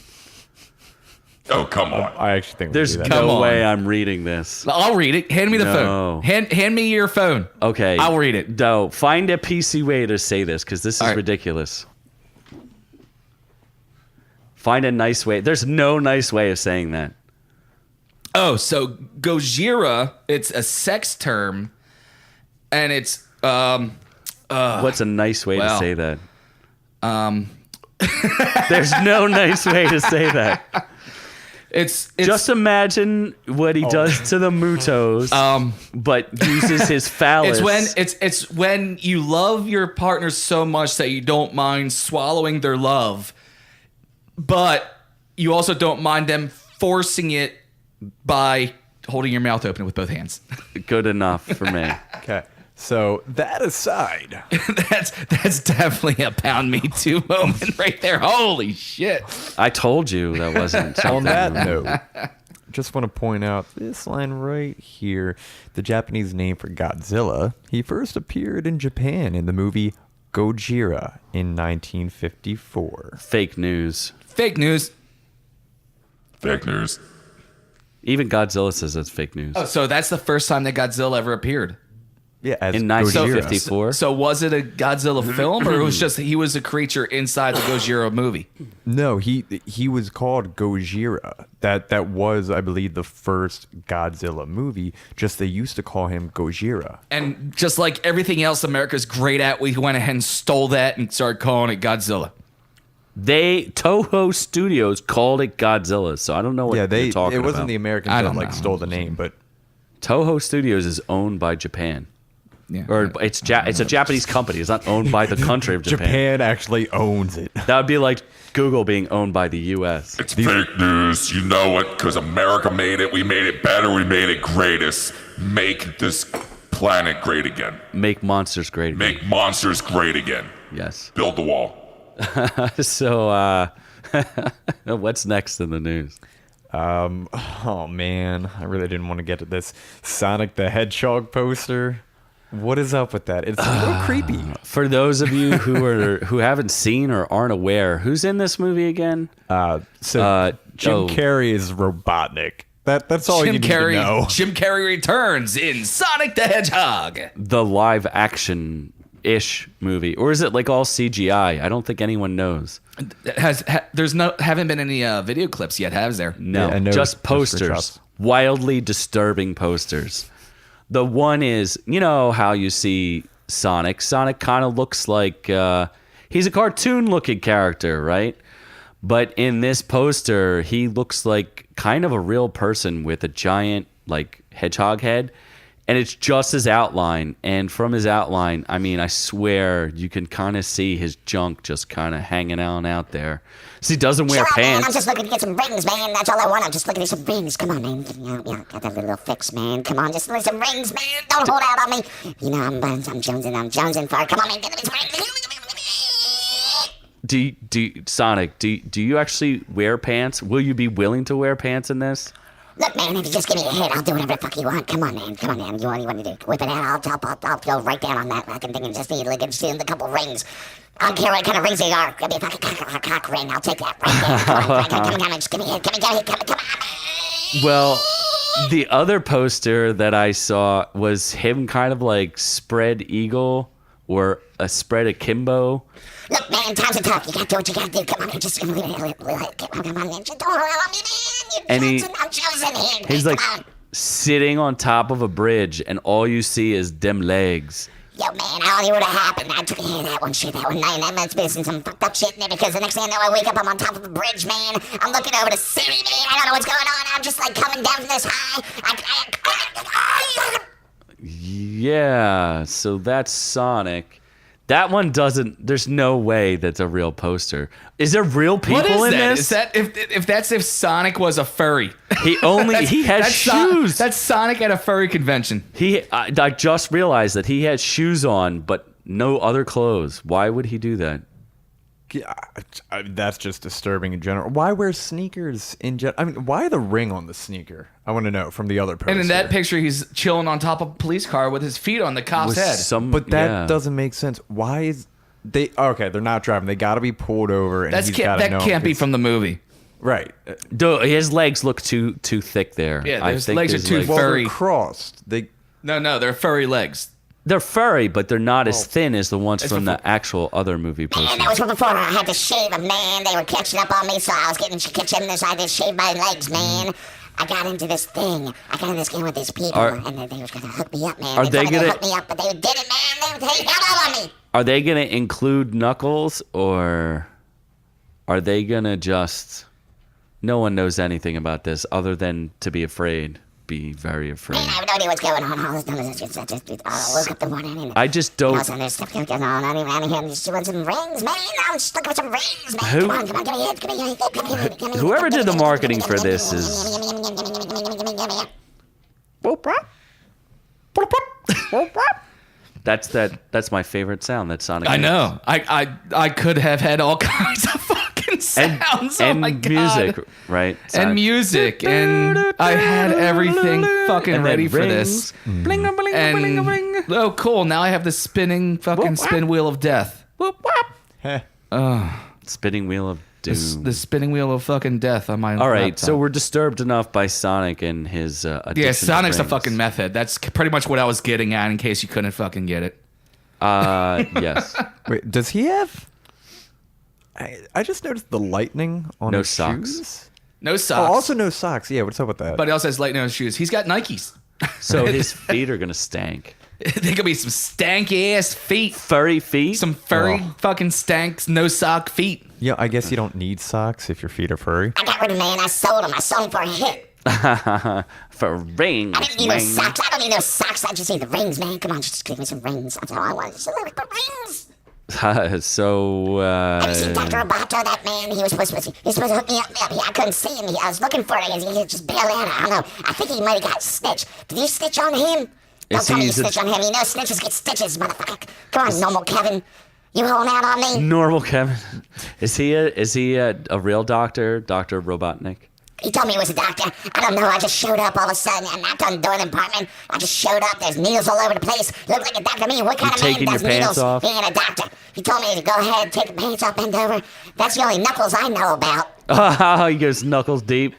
Oh, come on. I actually think There's we do that. Come no on. way I'm reading this. I'll read it. Hand me the No. phone. Hand me your phone. Okay. I'll read it. No, find a PC way to say this because this is All right. ridiculous. Find a nice way. There's no nice way of saying that. Oh, so Gojira, it's a sex term, and it's What's a nice way to well, say that? There's no nice way to say that. it's Just imagine what he does to the Mutos, but uses his phallus. it's when you love your partner so much that you don't mind swallowing their love, but you also don't mind them forcing it by holding your mouth open with both hands. Good enough for me. Okay. So that aside, that's definitely a pound me too moment right there. Holy shit. I told you that wasn't on something. that note, just want to point out this line right here. The Japanese name for Godzilla, he first appeared in Japan in the movie Gojira in 1954. Fake news. Fake news. Fake news. Even Godzilla says that's fake news. Oh, so that's the first time that Godzilla ever appeared. Yeah, as In Gojira. 1954. So was it a Godzilla film, or it was just he was a creature inside the Gojira movie? No, he was called Gojira. That was, I believe, the first Godzilla movie. Just they used to call him Gojira. And just like everything else America's great at, we went ahead and stole that and started calling it Godzilla. Toho Studios called it Godzilla, so I don't know what Yeah, you're talking it wasn't about. the Americans I that don't like know. stole the name, but Toho Studios is owned by Japan. Yeah. Or it's a Japanese company. It's not owned by the country of Japan. Japan actually owns it. That would be like Google being owned by the U.S. It's fake news. You know it, because America made it. We made it better. We made it greatest. Make this planet great again. Make monsters great. Make monsters great again. Yes. Build the wall. So, what's next in the news? Oh man, I really didn't want to get to this Sonic the Hedgehog poster. What is up with that? It's a little creepy. For those of you who haven't seen or aren't aware, who's in this movie again? Jim oh. Carrey is Robotnik. That's all you need to know. Jim Carrey returns in Sonic the Hedgehog. The live action-ish movie, or is it like all CGI? I don't think anyone knows. Haven't been any video clips yet, has there? No, Yeah, no, just just posters. screenshots. Wildly disturbing posters. The one is, you know how you see Sonic. Sonic kind of looks like he's a cartoon-looking character, right? But in this poster, he looks like kind of a real person with a giant, like, hedgehog head. And it's just his outline. And from his outline, I mean, I swear you can kind of see his junk just kind of hanging out there. So he doesn't wear Sure, man, I'm pants. just looking to get some rings, man. That's all I want. I'm just looking at some rings. Come on, man. Got that little fix, man. Come on, just look at some rings, man. Don't hold out on me. You know, I'm jonesing for it. Come on, man. Get these rings. Sonic, do you actually wear pants? Will you be willing to wear pants in this? Look, man, if you just give me a hit, I'll do whatever the fuck you want. Come on, man. Come on, man. What do you want to do? Whip it out. I'll go right down on that fucking thing and just need like just a couple rings. I don't care what kind of rings they are. Give me a fucking cock ring. I'll take that right there. Come on, just give me a hit. Come on, man. Well, the other poster that I saw was him kind of like spread eagle or a spread akimbo. Look, man, times are tough. You gotta do what you gotta do. Come on, man, just come on, man. Just don't allow me, man. And I'm chosen here. he's man. like Come on. sitting on top of a bridge, and all you see is them legs. Yo, man, I only would have happened. I took that one shit, that one night. That man's missing some fucked up shit in there because the next thing I know, I wake up, I'm on top of a bridge, man. I'm looking over the city, man. I don't know what's going on. I'm just like coming down from this high. Yeah, so that's Sonic. That one doesn't. There's no way that's a real poster. Is there real people What is in that? this? Is that if Sonic was a furry? He has shoes. That's Sonic at a furry convention. I just realized that he had shoes on, but no other clothes. Why would he do that? That's just disturbing in general. Why wear sneakers in general? I mean, why the ring on the sneaker? I want to know from the other poster. And in that picture, he's chilling on top of a police car with his feet on the cop's head. But that doesn't make sense. Why is they okay? They're not driving. They got to be pulled over, and That can't be from the movie. Right. His legs look too thick there. Yeah, his legs are too Well, furry. they're crossed. No, they're furry legs. They're furry, but they're not as thin as the ones from the actual other movie posters. Man, that was before I had to shave them, man. They were catching up on me, so I was getting kitchen this. I had to shave my legs, man. I got into this thing. I got in this game with these people, and they were going to hook me up, man. They gonna hook me up, but they did it, man. They got out on me. Are they going to include Knuckles, or are they going to just... No one knows anything about this other than to be afraid. Be very afraid. Man, I have no idea what's going on. All this done is just look at the one and I just don't... there's stuff going on. I don't even out of here. Just doing some rings, man. I'm just looking for some rings, man. Come on, give me a hit. Give me a hit. Whoever did the marketing for this is... That's my favorite sound. That Sonic. I makes. know. I could have had all kinds of fucking sounds. And oh my God. music, right? And music, and I had everything fucking And then ready for rings. this. Bling a bling a bling a bling. And oh, cool! Now I have the spinning fucking spin wheel of death. Spinning wheel of doom. The spinning wheel of fucking death on my. All right, laptop. so we're disturbed enough by Sonic and his addiction Yeah, to Sonic's a rings. fucking meth head. That's pretty much what I was getting at. In case you couldn't fucking get it. Yes. Wait, does he have? I just noticed the lightning on No his socks. shoes. No Oh, socks. also no socks. Yeah, what's up with that? But he also has lightning on his shoes. He's got Nikes. So his feet are gonna stank. They could be some stanky ass feet. Furry feet. Some furry fucking stanks, no sock feet. Yeah, I guess you don't need socks if your feet are furry. I got rid of them, man. I sold them. I sold them for a hit. for rings. I didn't need no socks. I don't need no socks. I just need the rings, man. Come on, just give me some rings. That's all I want. Just a little bit of rings. So Have you seen Dr. Roboto, that man? He was supposed to hook me up. I couldn't see him. I was looking for it. He just bailed out. I don't know. I think he might have got stitched. Did you stitch on him? Don't tell me you stitch on him. You know snitches get stitches, motherfucker. Come on, normal Kevin. You holding out on me? normal Kevin. Is he a real doctor, Dr. Robotnik? He told me he was a doctor. I don't know. I just showed up all of a sudden. I knocked on the door of the apartment. I just showed up. There's needles all over the place. Look like a doctor to me. What kind of man taking does your pants needles off? being a doctor? He told me to go ahead, take the pants off, bend over. That's the only knuckles I know about. He goes knuckles deep.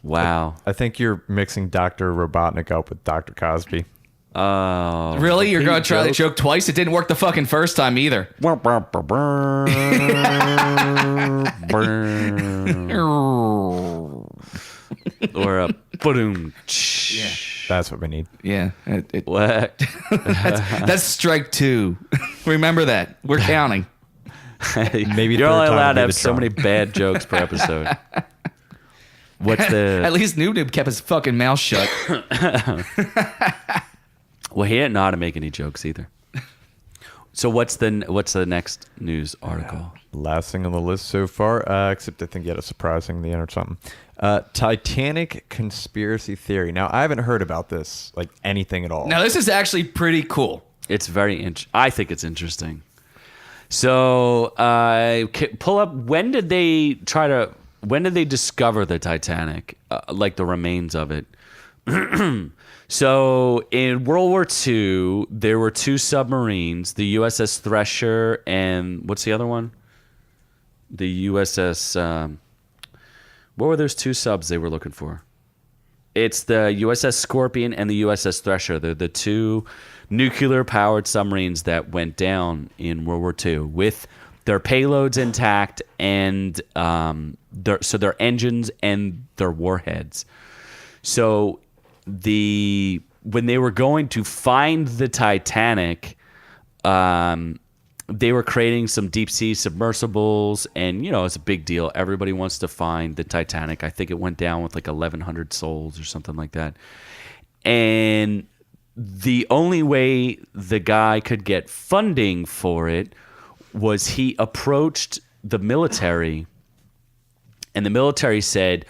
Wow. I think you're mixing Dr. Robotnik up with Dr. Cosby. Oh. Really? You're going to try the joke? joke twice? It didn't work the fucking first time either. Or a boom. Yeah. That's what we need. Yeah. What? That's strike two. Remember that. We're counting. Maybe You're third only time allowed would to be have the so charm. many bad jokes per episode. What's At the? least Noob-Noob kept his fucking mouth shut. Well, he didn't know how to make any jokes either. So what's the next news article? Last thing on the list so far, except I think you had a surprising the end or something. Titanic conspiracy theory. Now, I haven't heard about this, like anything at all. Now, this is actually pretty cool. It's very I think it's interesting. So, pull up. When did they discover the Titanic? Like the remains of it. So, in World War II, there were two submarines: the USS Thresher and what's the other one? The USS. What were those 2 subs they were looking for? It's the USS Scorpion and the USS Thresher. They're the 2 nuclear-powered submarines that went down in World War II with their payloads intact and their engines and their warheads. So when they were going to find the Titanic, they were creating some deep sea submersibles, and it's a big deal. Everybody wants to find the Titanic. I think it went down with like 1,100 souls or something like that. And the only way the guy could get funding for it was he approached the military, and the military said,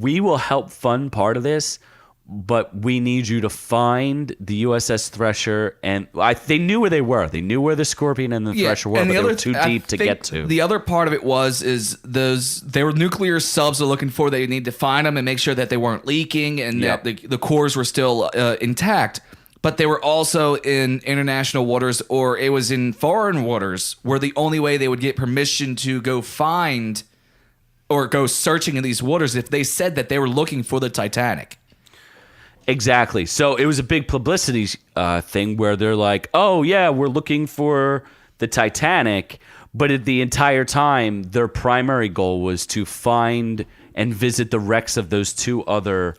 "We will help fund part of this, but we need you to find the USS Thresher." And they knew where they were. They knew where the Scorpion and the Thresher were, but they were too deep to get to. The other part of it they were nuclear subs they're looking for. They need to find them and make sure that they weren't leaking and that the cores were still intact. But they were also in international waters, or it was in foreign waters, where the only way they would get permission to go find or go searching in these waters if they said that they were looking for the Titanic. Exactly. So it was a big publicity thing where they're like, "Oh yeah, we're looking for the Titanic," but the entire time their primary goal was to find and visit the wrecks of those two other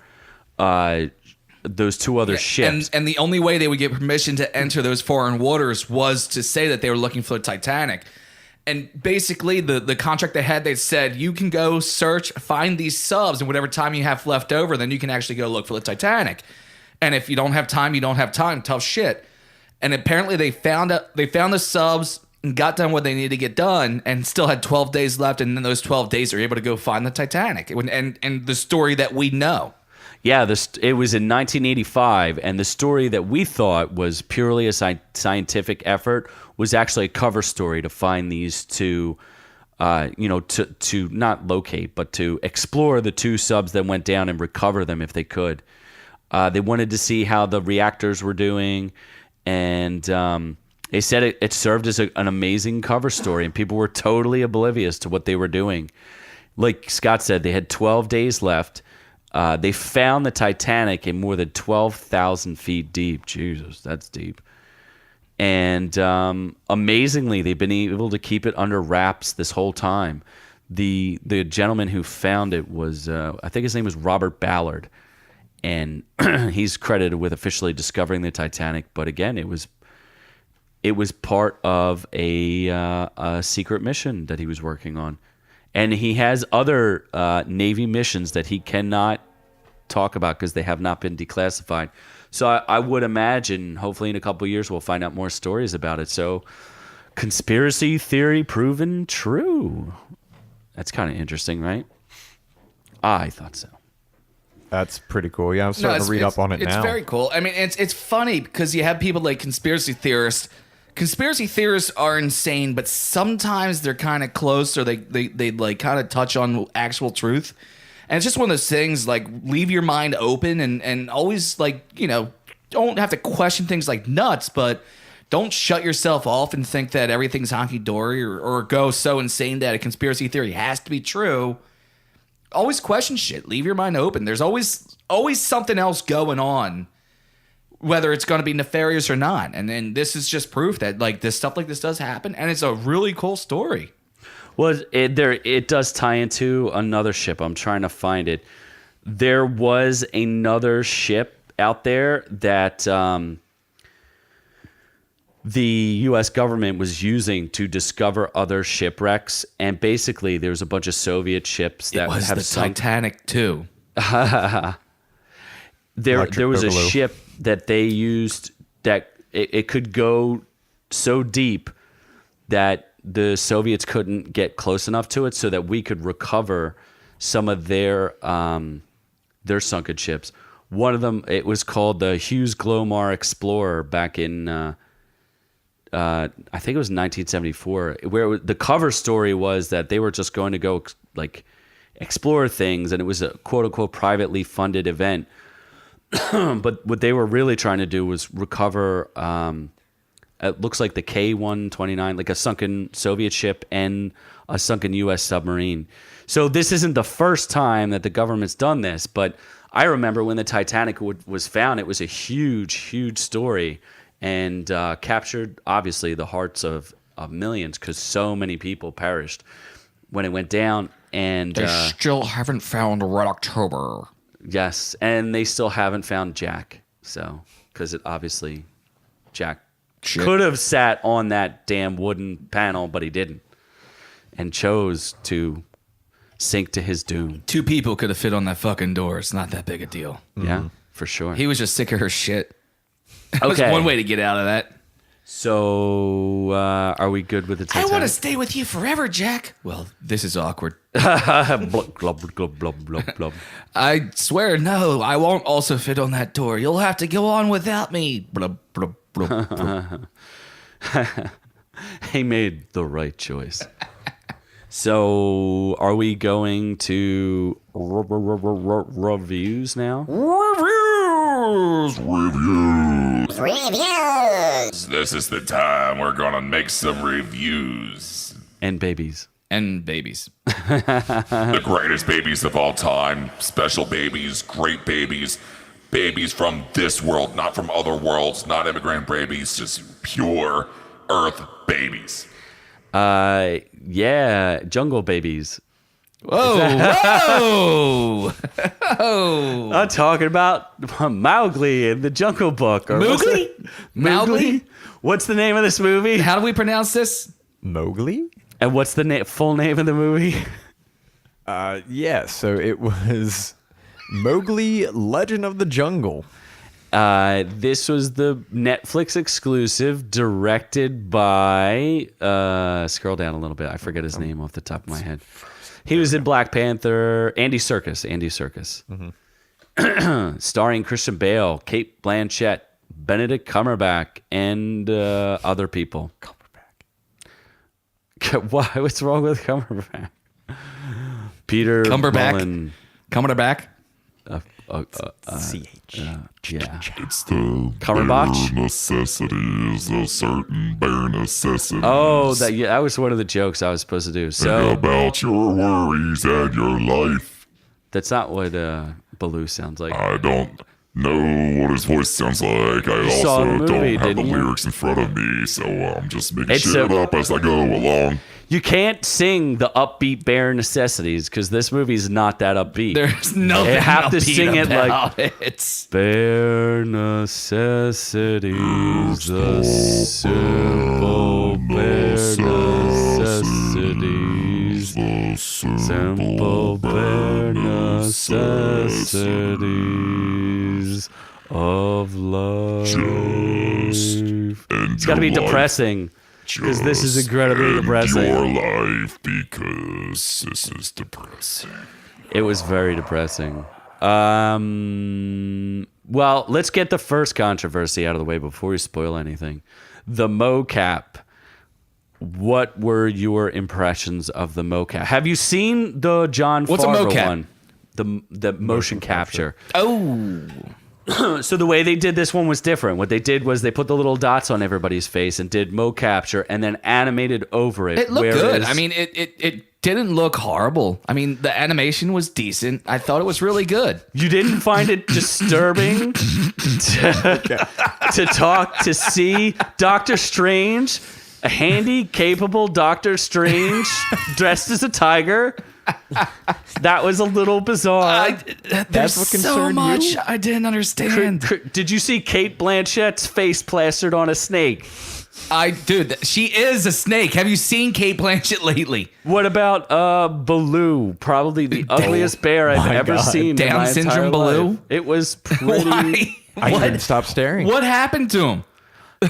ships. And the only way they would get permission to enter those foreign waters was to say that they were looking for the Titanic. And basically, the contract they said, you can go search, find these subs, and whatever time you have left over, then you can actually go look for the Titanic. And if you don't have time, you don't have time. Tough shit. And apparently, they found the subs and got done what they needed to get done, and still had 12 days left. And in those 12 days, they're able to go find the Titanic. And the story that we know. Yeah, it was in 1985, and the story that we thought was purely a scientific effort was actually a cover story to find these 2, to not locate, but to explore the 2 subs that went down and recover them if they could. They wanted to see how the reactors were doing, and they said it served as an amazing cover story, and people were totally oblivious to what they were doing. Like Scott said, they had 12 days left. They found the Titanic in more than 12,000 feet deep. Jesus, that's deep. And amazingly, they've been able to keep it under wraps this whole time. The gentleman who found it was, I think his name was Robert Ballard. And he's credited with officially discovering the Titanic. But again, it was part of a secret mission that he was working on. And he has other Navy missions that he cannot talk about because they have not been declassified. So I would imagine, hopefully in a couple of years, we'll find out more stories about it. So conspiracy theory proven true. That's kind of interesting, right? I thought so. That's pretty cool. Yeah, I'm starting to read up on it now. It's very cool. I mean, it's funny because you have people like conspiracy theorists. Conspiracy theorists are insane, but sometimes they're kind of close, or they like kind of touch on actual truth. And it's just one of those things, like, leave your mind open and always, like, don't have to question things like nuts, but don't shut yourself off and think that everything's honky-dory or go so insane that a conspiracy theory has to be true. Always question shit. Leave your mind open. There's always something else going on, whether it's going to be nefarious or not. And then this is just proof that, like, this stuff like this does happen, and it's a really cool story. Well, it does tie into another ship. I'm trying to find it. There was another ship out there that the U.S. government was using to discover other shipwrecks, and basically there's a bunch of Soviet ships that have the Titanic too. There was a ship that they used that it could go so deep that the Soviets couldn't get close enough to it, so that we could recover some of their sunken ships. One of them, it was called the Hughes Glomar Explorer back in, I think it was 1974, where the cover story was that they were just going to go like explore things, and it was a quote unquote privately funded event. But what they were really trying to do was recover it looks like the K-129, like a sunken Soviet ship and a sunken U.S. submarine. So this isn't the first time that the government's done this, but I remember when the Titanic was found, it was a huge, huge story and captured, obviously, the hearts of millions because so many people perished when it went down. And They still haven't found Red October. Yes, and they still haven't found Jack. So, because it obviously, Jack could have sat on that damn wooden panel, but he didn't, and chose to sink to his doom. 2 people could have fit on that fucking door. It's not that big a deal. Yeah, for sure. He was just sick of her shit. That was Okay. one way to get out of that. So, are we good with the Titanic? I want to stay with you forever, Jack. Well, this is awkward. Blub, glub, glub, blub, blub, blub. I swear, no, I won't also fit on that door. You'll have to go on without me. Blub, blub, blub, blub. He made the right choice. So, are we going to reviews now? Reviews. This is the time we're gonna make some reviews. And babies. And babies. The greatest babies of all time. Special babies, great babies. Babies from this world, not from other worlds, not immigrant babies, just pure Earth babies. Yeah, jungle babies. Whoa! Whoa! I'm talking about Mowgli in the Jungle Book. Or what's Mowgli? it? Mowgli? What's the name of this movie? How do we pronounce this? Mowgli? And what's the full name of the movie? Yeah, so it was Mowgli, Legend of the Jungle. This was the Netflix exclusive, directed by. Scroll down a little bit. I forget his name off the top of my head. He was in Black Panther. Andy Serkis. Mm-hmm. Starring Christian Bale, Kate Blanchett, Benedict Cumberbatch, and other people. Why? What's wrong with Cumberbatch? Peter Mullen. Cumberbatch? CH. Yeah. It's the Cumberbatch? bare necessities, a certain bare necessities. Oh, that was one of the jokes I was supposed to do. Think So about your worries and your life. that's not what Baloo sounds like. I don't know what his voice sounds like. I saw the also movie, don't have the didn't you? lyrics in front of me, so I'm just making It's shit a- up as I go along. You can't sing the upbeat bare necessities because this movie's not that upbeat. There's nothing You have to upbeat sing it like about it. bare necessities, the simple bare necessities, simple bare necessities of life. It's got to be depressing. Because this is incredibly depressing. Your life, because this is depressing. It was very depressing. Well, let's get the first controversy out of the way before we spoil anything. The mocap. What were your impressions of the mocap? Have you seen the John What's a Farber mocap? one? The motion capture. Oh. So the way they did this one was different. What they did was they put the little dots on everybody's face and did mocapture and then animated over it. It looked good. whereas- I mean, it didn't look horrible. I mean, the animation was decent. I thought it was really good. You didn't find it disturbing to see Doctor Strange, a handy, capable Doctor Strange dressed as a tiger? That was a little bizarre. There's what so concerned much you? I didn't understand. Did you see Kate Blanchett's face plastered on a snake? Dude, she is a snake. Have you seen Kate Blanchett lately? What about Baloo? Probably the ugliest bear I've my ever God. seen. in Down my syndrome entire Baloo? life. It was pretty. Why? I couldn't stop staring. What happened to him?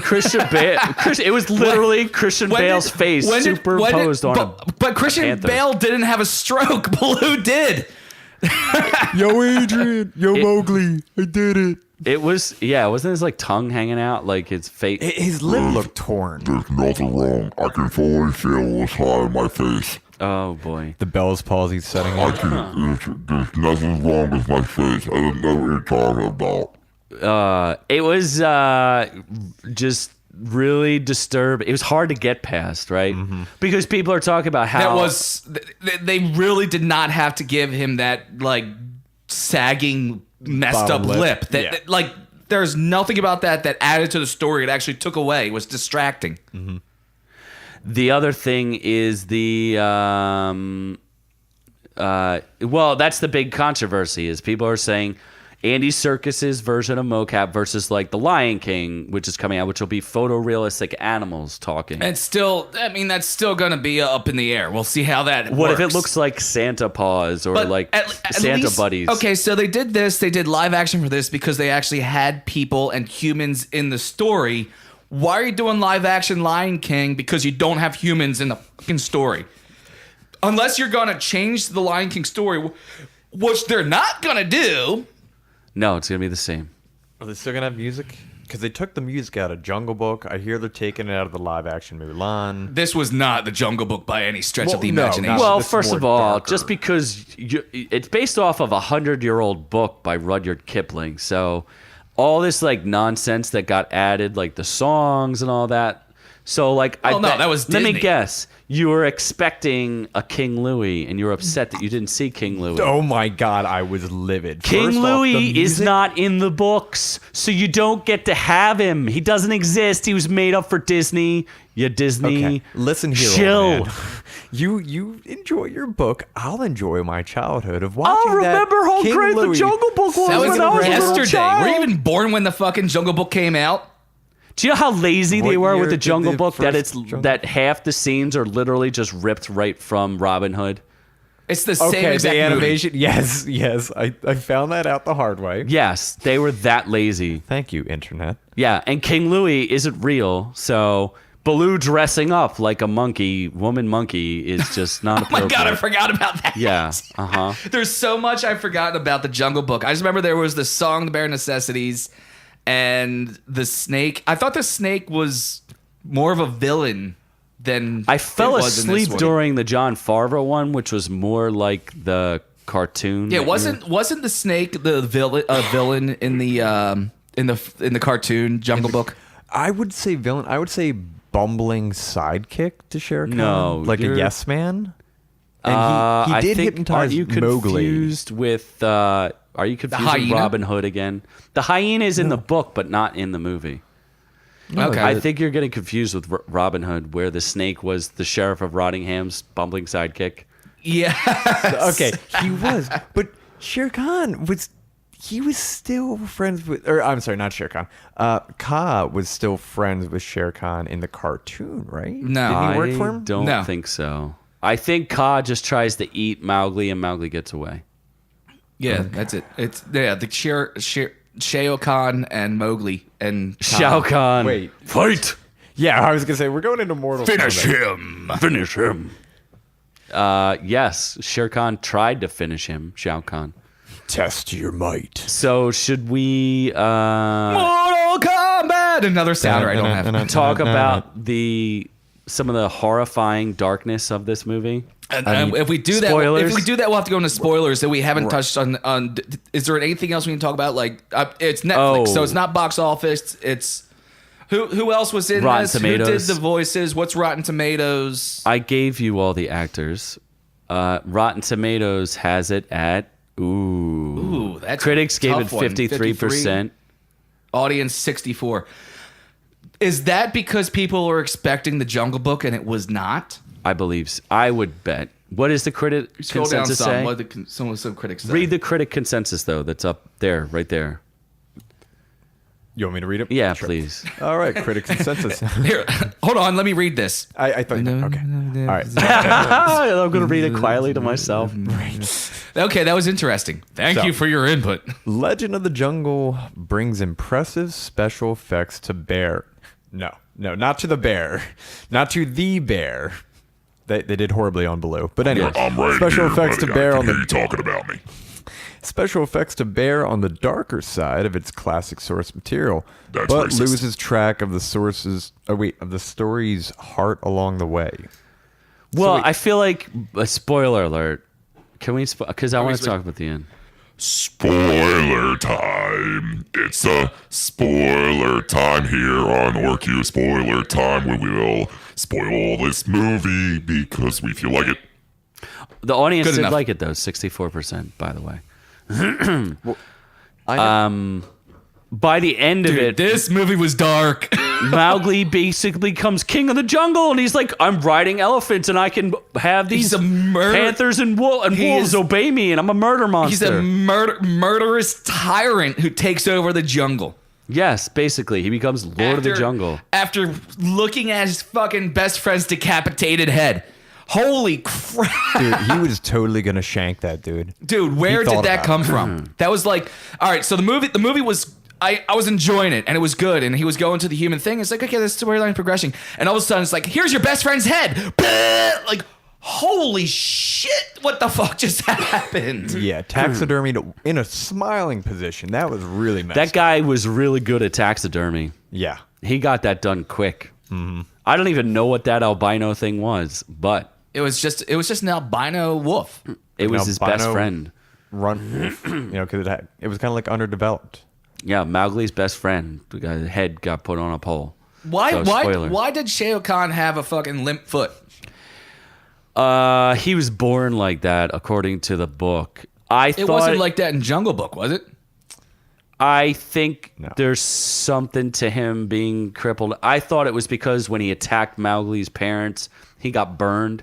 Christian Bale. It was literally Christian Bale's face superimposed on him. But Christian panther. Bale didn't have a stroke. Baloo did. Yo, Adrian. Yo, Mowgli. I did it. It was, wasn't his like tongue hanging out, like his face? His lip looked torn. There's nothing wrong. I can fully feel the side of my face. Oh boy. The Bell's palsy setting in. There's nothing wrong with my face. I don't know what you're talking about. It was just really disturbing. It was hard to get past, right? Because people are talking about how they really did not have to give him that like sagging, messed up Bottom lip. lip. That like there's nothing about that added to the story. It actually took away. It was distracting. The other thing is the well, that's the big controversy is people are saying Andy Serkis's version of mocap versus like the Lion King, which is coming out, which will be photorealistic animals talking. And still, I mean, that's still going to be up in the air. We'll see how that What works. if it looks like Santa paws or But like at Santa least- buddies? Okay, so they did this. They did live action for this because they actually had people and humans in the story. Why are you doing live action Lion King? Because you don't have humans in the fucking story. Unless you're going to change the Lion King story, which they're not going to do. No, it's gonna be the same. Are they still gonna have music? Because they took the music out of Jungle Book. I hear they're taking it out of the live action Mulan. This was not the Jungle Book by any stretch of the Well, no, imagination. not- Well, It's first more of all, darker. just because it's based off of a 100-year-old book by Rudyard Kipling, so all this like nonsense that got added, like the songs and all that. So like, Oh, no, that was Let me Disney. guess, you were expecting a King Louis, and you were upset that you didn't see King Louis. Oh my god, I was livid. King First off, the Louis is music- not in the books, so you don't get to have him. He doesn't exist. He was made up for Disney. You Disney. Okay, listen here, Chill. old man. You enjoy your book. I'll enjoy my childhood of watching I'll remember that how King great Louis. the Jungle Book was that was when I was a little yesterday. child. Were you even born when the fucking Jungle Book came out? Do you know how lazy they What were year with the did Jungle the Book? That first it's Jungle- that half the scenes are literally just ripped right from Robin Hood. It's the same Okay, exact the movie. animation. Yes. I found that out the hard way. Yes, they were that lazy. Thank you, internet. Yeah, and King Louis isn't real, so Baloo dressing up like a monkey, woman monkey, is just not Oh my appropriate. god, I forgot about that. Yeah, uh-huh. There's so much I've forgotten about the Jungle Book. I just remember there was the song The Bare Necessities and the snake. I thought the snake was more of a villain than I fell it was in this asleep one. during the John Favreau one, which was more like the cartoon. Yeah, that wasn't the snake the villain in the cartoon Jungle Book? I would say villain. I would say bumbling sidekick to Shere Khan. No, like a you're- yes man. And he I did think, hypnotize Are you Mowgli. confused with? Are you confused with hyena? Robin Hood again? The hyena is in the book, but not in the movie. Okay. I think you're getting confused with Robin Hood, where the snake was the sheriff of Rottingham's bumbling sidekick. Yeah. Okay, he was, but Shere Khan was. He was still friends with, or I'm sorry, not Shere Khan. Ka was still friends with Shere Khan in the cartoon, right? No. Didn't he work I for him? don't No. think so. I think Ka just tries to eat Mowgli, and Mowgli gets away. Yeah, that's it. It's the Shao Kahn and Mowgli and Shao Kahn, Wait. fight! Yeah, I was gonna say we're going into Mortal Kombat. him. Finish him. Yes, Shere Khan tried to finish him, Shao Kahn. Test your might. So should we Mortal Kombat. Another sounder I don't have. talk about some of the horrifying darkness of this movie? And if we do that, spoilers? if we do that, we'll have to go into spoilers that we haven't touched on. Is there anything else we can talk about? Like it's Netflix, Oh. so it's not box office. It's who else was in Rotten this? Tomatoes. Who did the voices? What's Rotten Tomatoes? I gave you all the actors. Rotten Tomatoes has it at Ooh, that's critics a gave it tough one. 53%. Audience 64. Is that because people were expecting the Jungle Book and it was not? I believe. I would bet. What is the critic Scroll down consensus some. say? What some critics say. Read the critic consensus though. That's up there, right there. You want me to read it? Yeah, Sure. please. All right, critic consensus. Here, hold on. Let me read this. I thought. Okay. All right. I'm going to read it quietly to myself. Okay, that was interesting. Thank So- you for your input. Legend of the Jungle brings impressive special effects to bear. No, not to the bear. Not to the bear. They did horribly on Baloo. But anyway, I'm right special here, effects buddy. to bear I on can the hear you talking about me. special effects to bear on the darker side of its classic source material, That's but racist. loses track of the of the story's heart along the way. Well, I feel like a spoiler alert. Can we? Because I want to talk about the end. Spoiler time. It's a spoiler time here on OrkU. Spoiler time where we will spoil this movie because we feel like it. The audience Good did enough. like it though, 64%, by the way. By the end of it, This movie was dark. Mowgli basically becomes king of the jungle, and he's like, "I'm riding elephants, and I can have these He's a panthers and wolves is- obey me, and I'm a murder He's a monster." murderous tyrant who takes over the jungle. Yes, basically, he becomes Lord of the Jungle. After looking at his fucking best friend's decapitated head. Holy crap. Dude, he was totally gonna shank that dude. Dude, where He thought did that about come it. from? That was like, all right, so the movie was I was enjoying it and it was good and he was going to the human thing. It's like, okay, this storyline progression. And all of a sudden it's like, here's your best friend's head. Like, holy shit, what the fuck just happened? Yeah, taxidermy in a smiling position. That was really messed That up. guy was really good at taxidermy. Yeah. He got that done quick. Mm-hmm. I don't even know what that albino thing was, but It was just an albino wolf. it was An his best albino friend. Run, because it was kind of like underdeveloped. Yeah, Mowgli's best friend. The guy's head got put on a pole. Why So, spoiler. why did Shao Kahn have a fucking limp foot? He was born like that, according to the book. It wasn't like that in Jungle Book, was it? I think No. there's something to him being crippled. I thought it was because when he attacked Mowgli's parents, he got burned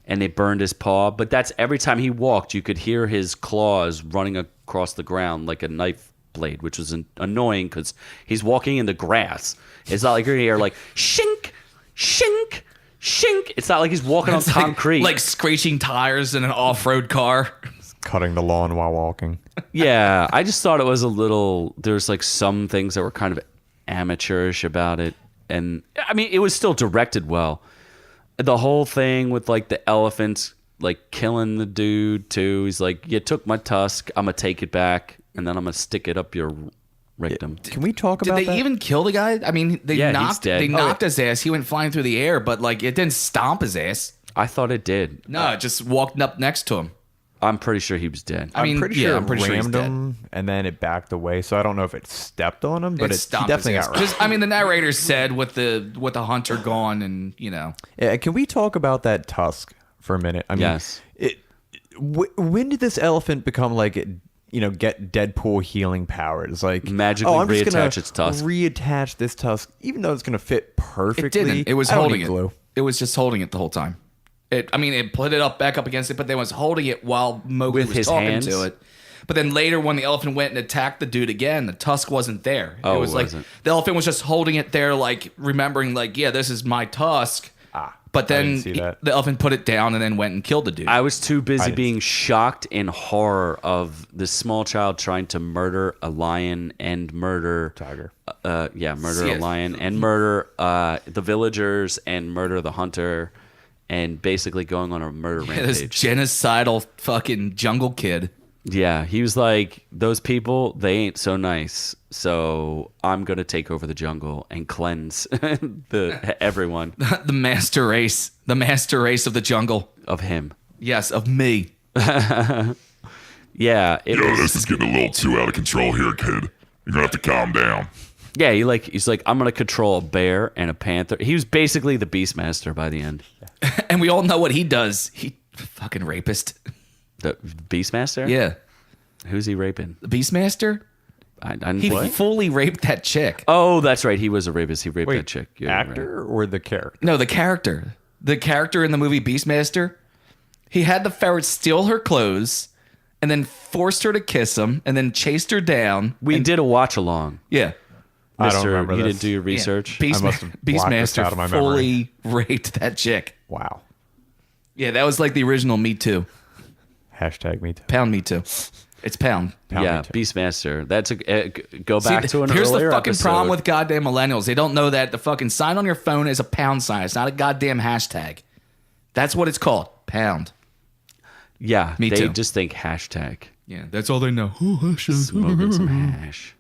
and they burned his paw. But that's every time he walked, you could hear his claws running across the ground like a knife blade, which was annoying because he's walking in the grass. It's not like you're going to hear like shink, shink, shink. It's not like he's walking on It's like- concrete. like screeching tires in an off-road car. Cutting the lawn while walking. Yeah, I just thought it was a little. There's like some things that were kind of amateurish about it, and I mean, it was still directed well. The whole thing with like the elephants, like killing the dude too. He's like, "You took my tusk. I'm gonna take it back, and then I'm gonna stick it up your rectum." Can we talk Did about they that? even kill the guy? I mean, Yeah, he's dead. They knocked his ass. He went flying through the air, but like it didn't stomp his ass. I thought it did. No, it just walked up next to him. I'm pretty sure he was dead. I mean, I'm pretty yeah, sure I'm pretty it sure he's rammed dead. him, and then it backed away. So I don't know if it stepped on him, but he stomped definitely his got ass. rammed. 'Cause, I mean, the narrator said with the hunter gone, and you know, Yeah, can we talk about that tusk for a minute? I mean, Yes. When did this elephant become like, get Deadpool healing powers? Like Magically I'm just gonna reattach its tusk. Reattach this tusk, even though it's gonna fit perfectly. it didn't. It was I don't holding need it. glue. It was just holding it the whole time. It put it back up against it, but then was holding it while Mowgli With was his talking hands? to it. But then later, when the elephant went and attacked the dude again, the tusk wasn't there. Oh, it was it like wasn't. the elephant was just holding it there, like remembering, like, yeah, this is my tusk. But I then didn't see that. the elephant put it down and then went and killed the dude. I was too busy didn't being shocked in horror of this small child trying to murder a lion and murder Tiger. murder Yes. a lion and murder the villagers and murder the hunter, and basically going on a murder this rampage. genocidal fucking jungle kid. Yeah, he was like, those people, they ain't so nice. So I'm gonna take over the jungle and cleanse everyone The master race of the jungle. of him. Yes, of me. Yeah, it Yo, was. this is getting a little too out of control here, kid. You're gonna have to calm down. Yeah, he's like, I'm gonna control a bear and a panther. He was basically the Beastmaster by the end. And we all know what he does. He fucking rapist. The Beastmaster? Yeah. Who's he raping? The Beastmaster? I didn't He what? fully raped that chick. Oh, that's right. He was a rapist. He raped Wait, that chick. Yeah, you're right. actor or the character? No, the character. The character in the movie Beastmaster. He had the ferret steal her clothes and then forced her to kiss him and then chased her down. We did a watch along. Yeah. I don't Mister, remember you this. didn't do your research. Yeah. I must have blocked this out of my Beastmaster memory. fully raped that chick. Wow. Yeah, that was like the original Me Too. Hashtag me too. Pound Me Too. It's pound. Pound Yeah, me too. Beastmaster. That's go back See, to an here's earlier the fucking episode. problem with goddamn millennials. They don't know that the fucking sign on your phone is a pound sign. It's not a goddamn hashtag. That's what it's called. Pound. Yeah, Me they too. just think hashtag. Yeah, that's all they know. Smoking some hash.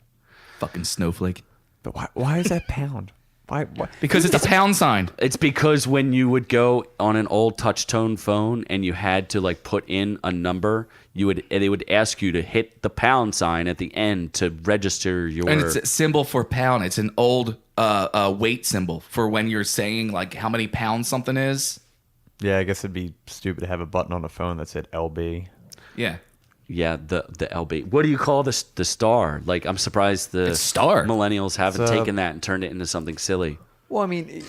Fucking snowflake. But why is that pound? Why? Because it's a pound sign. It's because when you would go on an old touch tone phone and you had to like put in a number, they would ask you to hit the pound sign at the end to register your. And it's a symbol for pound. It's an old weight symbol for when you're saying like how many pounds something is. Yeah, I guess it'd be stupid to have a button on a phone that said LB. Yeah. Yeah, the LB. What do you call the star? Like, I'm surprised the It's star. millennials haven't It's, taken that and turned it into something silly. Well, I mean,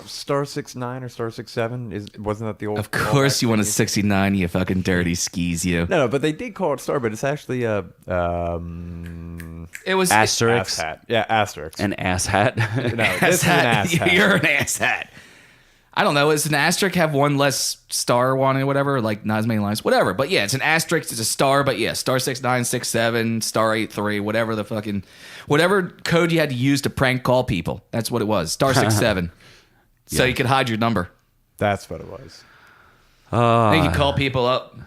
star 69 or star 67 wasn't that the old? Of course you want a 69, you fucking dirty skis, you. No, but they did call it star, but it's actually a It was Asterisk. ass hat. Yeah, asterisk. An ass hat. No, this is an ass hat. You're an ass hat. I don't know. Is an asterisk have one less star on it, whatever? Like not as many lines, whatever. But yeah, it's an asterisk. It's a star. But yeah, star 6967, star 83, whatever whatever code you had to use to prank call people. That's what it was. Star 67. So you could hide your number. That's what it was. Then you could call people up.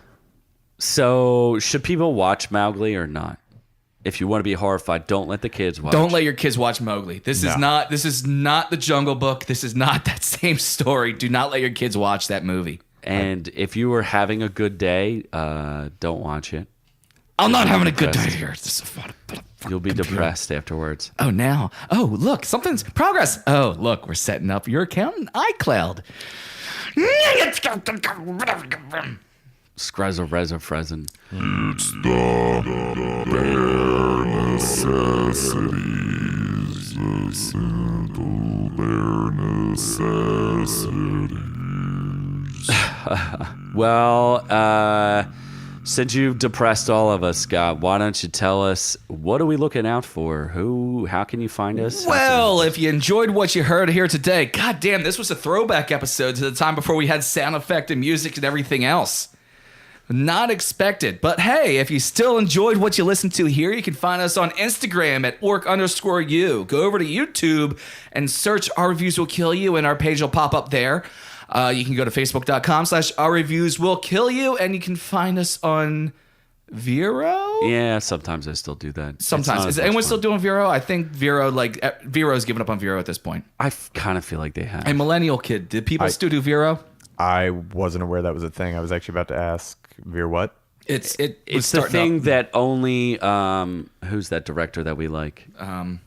So, should people watch Mowgli or not? If you want to be horrified, don't let the kids watch. Don't let your kids watch Mowgli. This is not the Jungle Book. This is not that same story. Do not let your kids watch that movie. And if you were having a good day, don't watch it. I'm not having a good day here. This is fun. You'll be depressed afterwards. Oh, now. Oh, look, something's progress. Oh, look, we're setting up your account in iCloud. Screzza Rezza Frezen. It's the bare necessities, the simple bare necessities. Well, since you've depressed all of us, Scott, why don't you tell us, what are we looking out for? How can you find us? Well, if you enjoyed what you heard here today, goddamn, this was a throwback episode to the time before we had sound effect and music and everything else. Not expected. But hey, if you still enjoyed what you listened to here, you can find us on Instagram at ork_u. Go over to YouTube and search Our Reviews Will Kill You, and our page will pop up there. You can go to facebook.com/Our Reviews Will Kill You, and you can find us on Vero? Yeah, sometimes I still do that. Sometimes. Is anyone still doing Vero? I think Vero's given up on Vero at this point. I kind of feel like they have. Hey, Millennial Kid, did people still do Vero? I wasn't aware that was a thing. I was actually about to ask Veer what? It's the thing that only who's that director that we like? Who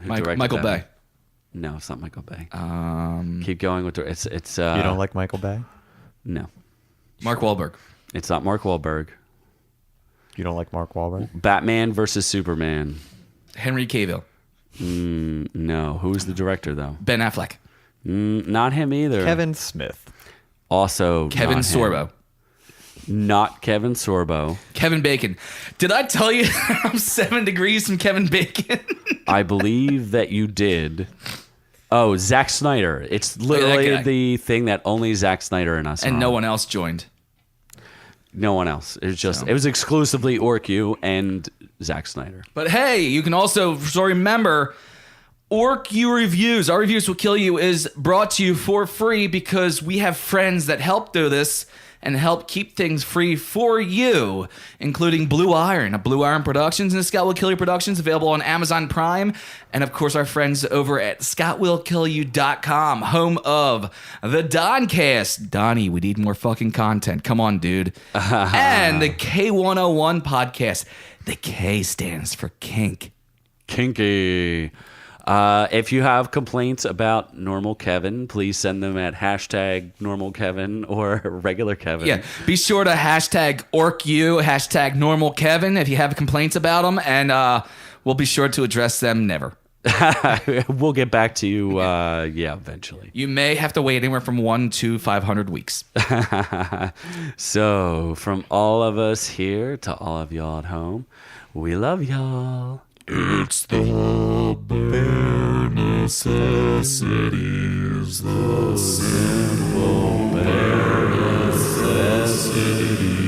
directed Michael that Bay. one? No, it's not Michael Bay. Keep going with it's. You don't like Michael Bay? No, Mark Wahlberg. it's not Mark Wahlberg. You don't like Mark Wahlberg? Batman versus Superman. Henry Cavill. No, who's the director though? Ben Affleck. Not him either. Kevin Smith. Also, Kevin not him. Sorbo. Not Kevin Sorbo. Kevin Bacon. Did I tell you I'm 7 degrees from Kevin Bacon? I believe that you did. Oh, Zack Snyder. It's literally the thing that only Zack Snyder and us And are no on. one else joined. No one else. It was just it was exclusively OrkU and Zack Snyder. But hey, you can also remember OrkU Reviews. Our Reviews Will Kill You is brought to you for free because we have friends that help do this and help keep things free for you, including Blue Iron of Blue Iron Productions and Scott Will Kill You Productions, available on Amazon Prime, and of course our friends over at ScottWillKillYou.com, home of the Doncast. Donnie, we need more fucking content. Come on, dude. And the K101 podcast. The K stands for kink. Kinky. If you have complaints about normal Kevin, please send them at #NormalKevin or regular Kevin. Yeah, be sure to hashtag OrkU, hashtag NormalKevin if you have complaints about them, and we'll be sure to address them never. We'll get back to you, eventually. You may have to wait anywhere from 1 to 500 weeks. So, from all of us here to all of y'all at home, we love y'all. It's the bare necessities, the simple bare necessities.